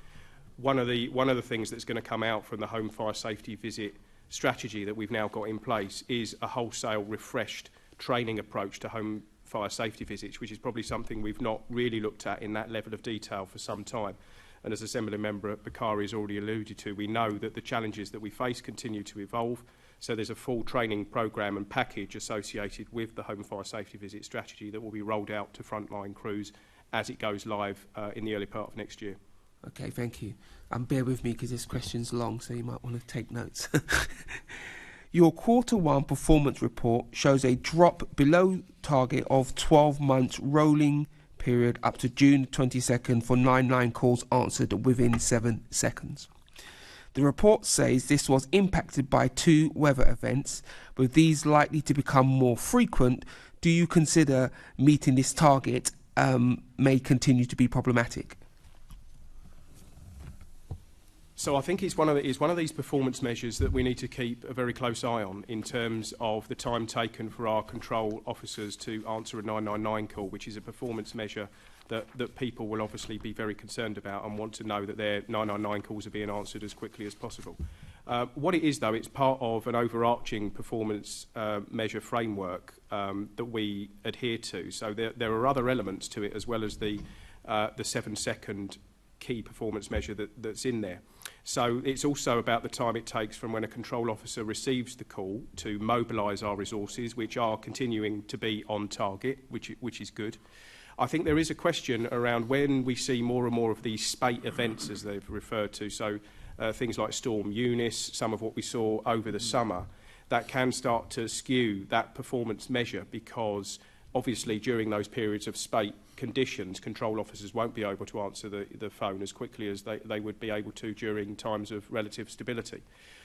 One of the things that's going to come out from the home fire safety visit strategy that we've now got in place is a wholesale refreshed training approach to home fire safety visits, which is probably something we've not really looked at in that level of detail for some time. And as Assembly Member Bakari has already alluded to, we know that the challenges that we face continue to evolve. So there's a full training programme and package associated with the home fire safety visit strategy that will be rolled out to frontline crews as it goes live in the early part of next year. Okay, thank you. Bear with me because this question's long, so you might want to take notes. Your Q1 performance report shows a drop below target of 12 months rolling period up to June 22nd for 99 calls answered within 7 seconds. The report says this was impacted by 2 weather events, with these likely to become more frequent. Do you consider meeting this target may continue to be problematic? So I think it's one of these performance measures that we need to keep a very close eye on in terms of the time taken for our control officers to answer a 999 call, which is a performance measure that people will obviously be very concerned about and want to know that their 999 calls are being answered as quickly as possible. What it is, though, it's part of an overarching performance measure framework that we adhere to. So there are other elements to it as well as the 7-second key performance measure that's in there. So it's also about the time it takes from when a control officer receives the call to mobilise our resources, which are continuing to be on target, which is good. I think there is a question around when we see more and more of these spate events, as they've referred to, so things like Storm Eunice, some of what we saw over the summer, that can start to skew that performance measure because obviously during those periods of spate conditions, control officers won't be able to answer the phone as quickly as they would be able to during times of relative stability.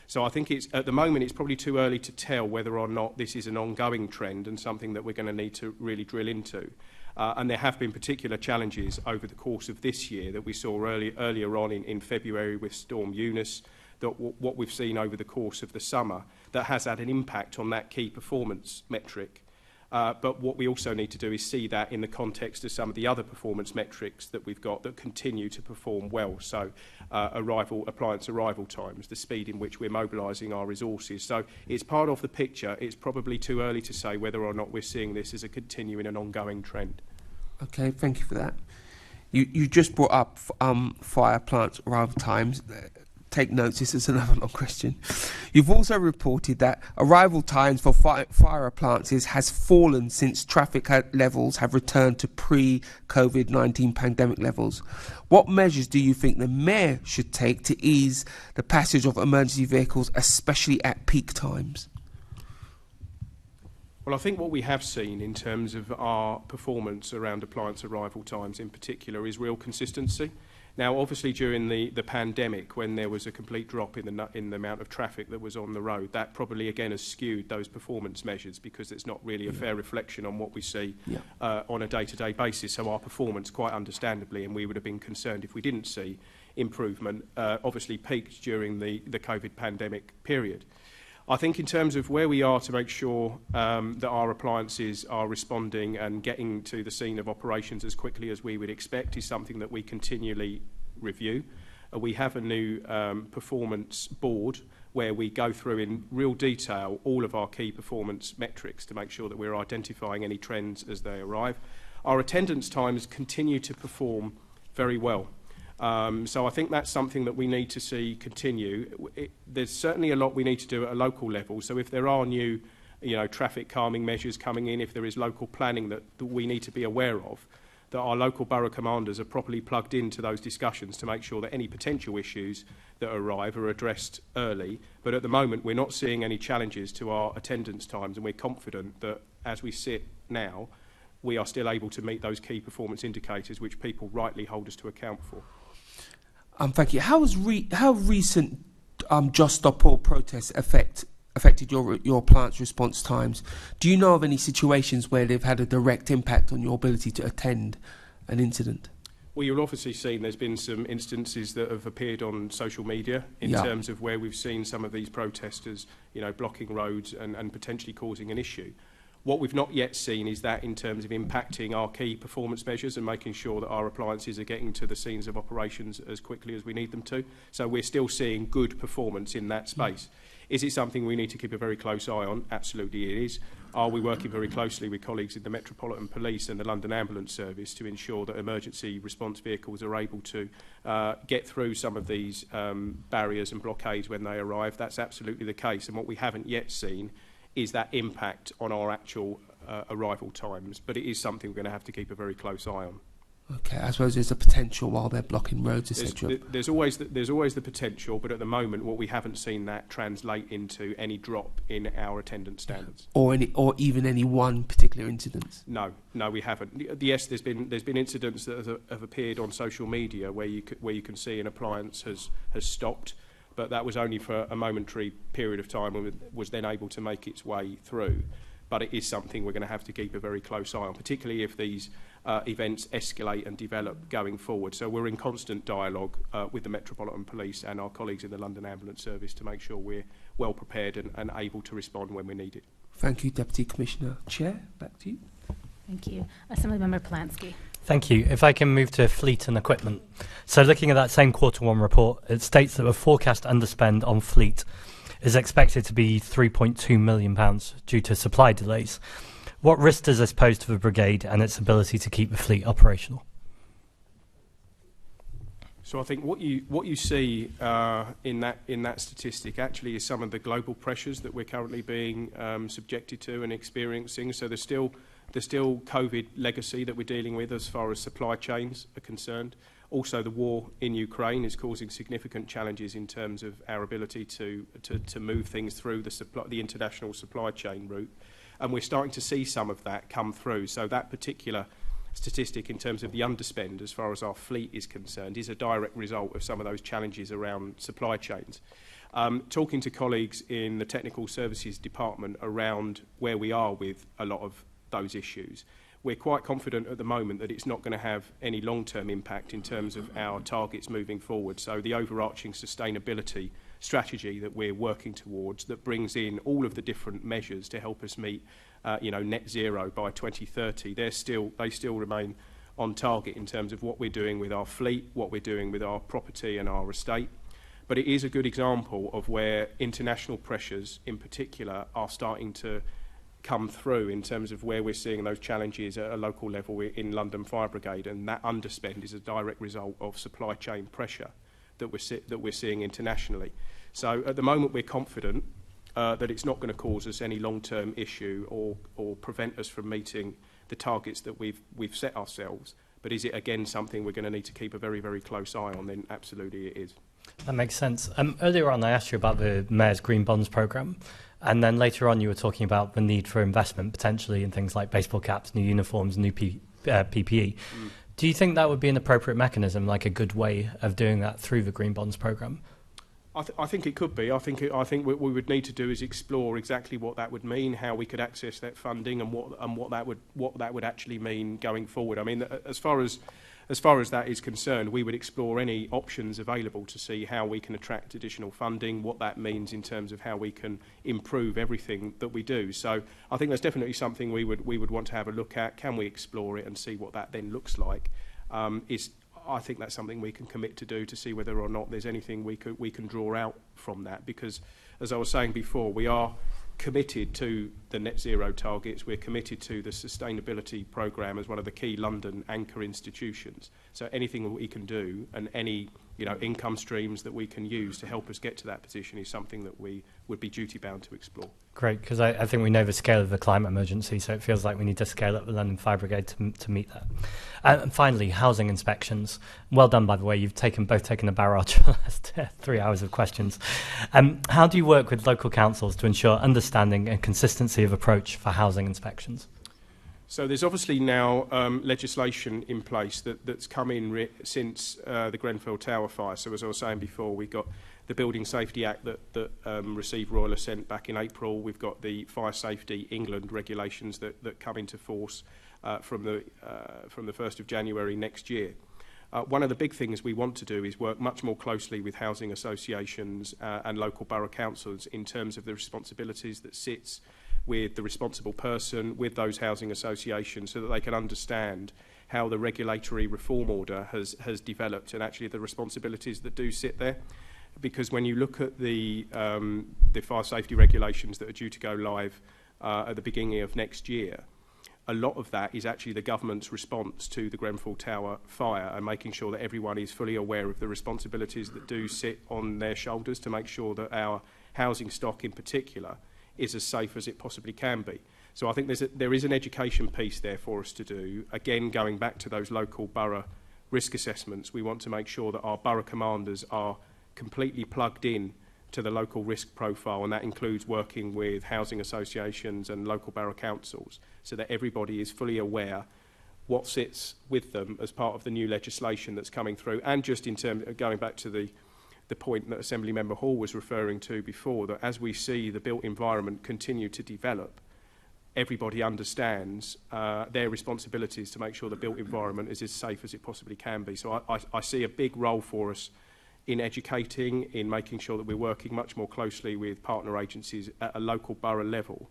So I think at the moment it's probably too early to tell whether or not this is an ongoing trend and something that we're going to need to really drill into. And there have been particular challenges over the course of this year that we saw earlier on in February with Storm Eunice, that what we've seen over the course of the summer that has had an impact on that key performance metric. But what we also need to do is see that in the context of some of the other performance metrics that we've got that continue to perform well. So appliance arrival times, the speed in which we're mobilising our resources. So it's part of the picture. It's probably too early to say whether or not we're seeing this as a continuing and ongoing trend. Okay, thank you for that. You just brought up fire plant arrival times. Take notes, this is another long question. You've also reported that arrival times for fire appliances has fallen since traffic levels have returned to pre-COVID-19 pandemic levels. What measures do you think the Mayor should take to ease the passage of emergency vehicles, especially at peak times? Well, I think what we have seen in terms of our performance around appliance arrival times in particular is real consistency. Now, obviously, during the pandemic, when there was a complete drop in the amount of traffic that was on the road, that probably, again, has skewed those performance measures because it's not really a fair reflection on what we see on a day-to-day basis. So our performance, quite understandably, and we would have been concerned if we didn't see improvement, obviously peaked during the COVID pandemic period. I think in terms of where we are to make sure that our appliances are responding and getting to the scene of operations as quickly as we would expect is something that we continually review. We have a new performance board where we go through in real detail all of our key performance metrics to make sure that we're identifying any trends as they arrive. Our attendance times continue to perform very well. So I think that's something that we need to see continue. There's certainly a lot we need to do at a local level. So if there are new, traffic calming measures coming in, if there is local planning that we need to be aware of, that our local borough commanders are properly plugged into those discussions to make sure that any potential issues that arrive are addressed early. But at the moment, we're not seeing any challenges to our attendance times, and we're confident that as we sit now, we are still able to meet those key performance indicators which people rightly hold us to account for. Thank you. How recent Just Stop All protests affected your plant's response times? Do you know of any situations where they've had a direct impact on your ability to attend an incident? Well, you'll obviously seen there's been some instances that have appeared on social media in terms of where we've seen some of these protesters, blocking roads and potentially causing an issue. What we've not yet seen is that in terms of impacting our key performance measures and making sure that our appliances are getting to the scenes of operations as quickly as we need them to. So we're still seeing good performance in that space. Is it something we need to keep a very close eye on? Absolutely it is. Are we working very closely with colleagues in the Metropolitan Police and the London Ambulance Service to ensure that emergency response vehicles are able to get through some of these barriers and blockades when they arrive? That's absolutely the case. And what we haven't yet seen is that impact on our actual arrival times. But it is something we're going to have to keep a very close eye on. Okay, I suppose there's a potential while they're blocking roads, etc. There's always the potential, but at the moment, what we haven't seen that translate into any drop in our attendance standards, or even any one particular incident. No, we haven't. Yes, there's been incidents that have appeared on social media where you can see an appliance has stopped, but that was only for a momentary period of time and was then able to make its way through. But it is something we're going to have to keep a very close eye on, particularly if these events escalate and develop going forward. So we're in constant dialogue with the Metropolitan Police and our colleagues in the London Ambulance Service to make sure we're well prepared and able to respond when we need it. Thank you, Deputy Commissioner. Chair, back to you. Thank you. Assemblymember Polanski. Thank you. If I can move to fleet and equipment. So looking at that same Q1 report, it states that the forecast underspend on fleet is expected to be £3.2 million due to supply delays. What risk does this pose to the brigade and its ability to keep the fleet operational? So I think what you see in that statistic actually is some of the global pressures that we're currently being subjected to and experiencing. So there's still COVID legacy that we're dealing with as far as supply chains are concerned. Also, the war in Ukraine is causing significant challenges in terms of our ability to move things through the international supply chain route. And we're starting to see some of that come through. So that particular statistic in terms of the underspend as far as our fleet is concerned is a direct result of some of those challenges around supply chains. Talking to colleagues in the Technical Services Department around where we are with a lot of those issues, we're quite confident at the moment that it's not going to have any long-term impact in terms of our targets moving forward. So the overarching sustainability strategy that we're working towards that brings in all of the different measures to help us meet net zero by 2030. They still remain on target in terms of what we're doing with our fleet, what we're doing with our property and our estate. But it is a good example of where international pressures in particular are starting to come through in terms of where we're seeing those challenges at a local level in London Fire Brigade, and that underspend is a direct result of supply chain pressure that we're seeing internationally. So at the moment we're confident that it's not going to cause us any long-term issue or prevent us from meeting the targets that we've set ourselves. But is it again something we're going to need to keep a very, very close eye on? Then absolutely it is. That makes sense. Earlier on I asked you about the Mayor's Green Bonds programme. And then later on, you were talking about the need for investment, potentially in things like baseball caps, new uniforms, new PPE. Do you think that would be an appropriate mechanism, like a good way of doing that through the Green Bonds programme? I think it could be. I think what we would need to do is explore exactly what that would mean, how we could access that funding, and what that would actually mean going forward. I mean, as far as that is concerned, we would explore any options available to see how we can attract additional funding, what that means in terms of how we can improve everything that we do. So I think that's definitely something we would want to have a look at. Can we explore it and see what that then looks like? I think that's something we can commit to do, to see whether or not there's anything we can draw out from that. Because, as I was saying before, we are committed to the net zero targets. We're committed to the sustainability programme as one of the key London anchor institutions. So anything that we can do, and any income streams that we can use to help us get to that position, is something that we would be duty bound to explore. Great, because I think we know the scale of the climate emergency, so it feels like we need to scale up the London Fire Brigade to meet that. And finally, housing inspections. Well done, by the way. You've both taken a barrage for the last 3 hours of questions. How do you work with local councils to ensure understanding and consistency of approach for housing inspections? So there's obviously now legislation in place that's come in since the Grenfell Tower fire. So as I was saying before, we've got the Building Safety Act that received royal assent back in April. We've got the Fire Safety England regulations that come into force from the 1st of January next year. One of the big things we want to do is work much more closely with housing associations and local borough councils in terms of the responsibilities that sits with the responsible person, with those housing associations, so that they can understand how the regulatory reform order has developed, and actually the responsibilities that do sit there. Because when you look at the fire safety regulations that are due to go live at the beginning of next year, a lot of that is actually the government's response to the Grenfell Tower fire, and making sure that everyone is fully aware of the responsibilities that do sit on their shoulders to make sure that our housing stock in particular is as safe as it possibly can be. So I think there is an education piece there for us to do. Again, going back to those local borough risk assessments, we want to make sure that our borough commanders are completely plugged in to the local risk profile, and that includes working with housing associations and local borough councils, so that everybody is fully aware what sits with them as part of the new legislation that's coming through. And just in terms of going back to the point that Assembly Member Hall was referring to before, that as we see the built environment continue to develop, everybody understands their responsibilities to make sure the built environment is as safe as it possibly can be. So I see a big role for us in educating, in making sure that we're working much more closely with partner agencies at a local borough level,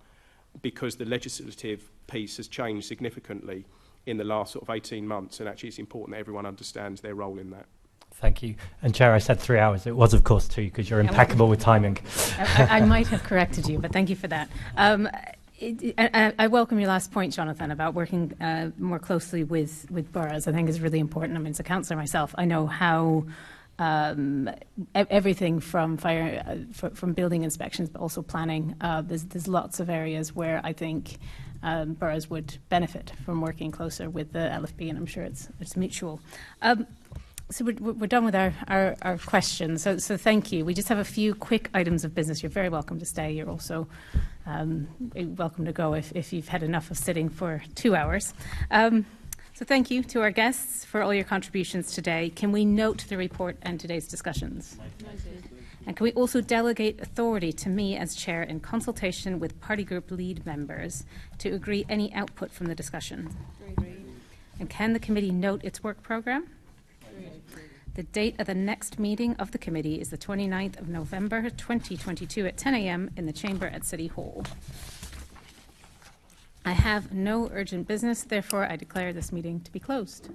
because the legislative piece has changed significantly in the last sort of 18 months, and actually it's important that everyone understands their role in that. Thank you. And Chair, I said 3 hours. It was, of course, 2, because you're impeccable with timing. I might have corrected you, but thank you for that. I welcome your last point, Jonathan, about working more closely with boroughs. I think is really important. I mean, as a councillor myself, I know how everything from from building inspections, but also planning. There's lots of areas where I think boroughs would benefit from working closer with the LFB, and I'm sure it's mutual. So we're done with our questions. So thank you. We just have a few quick items of business. You're very welcome to stay. You're also welcome to go if you've had enough of sitting for 2 hours. So thank you to our guests for all your contributions today. Can we note the report and today's discussions? And can we also delegate authority to me as chair in consultation with party group lead members to agree any output from the discussion? And can the committee note its work programme? The date of the next meeting of the committee is the 29th of November 2022 at 10 a.m. in the chamber at City Hall. I have no urgent business, therefore I declare this meeting to be closed.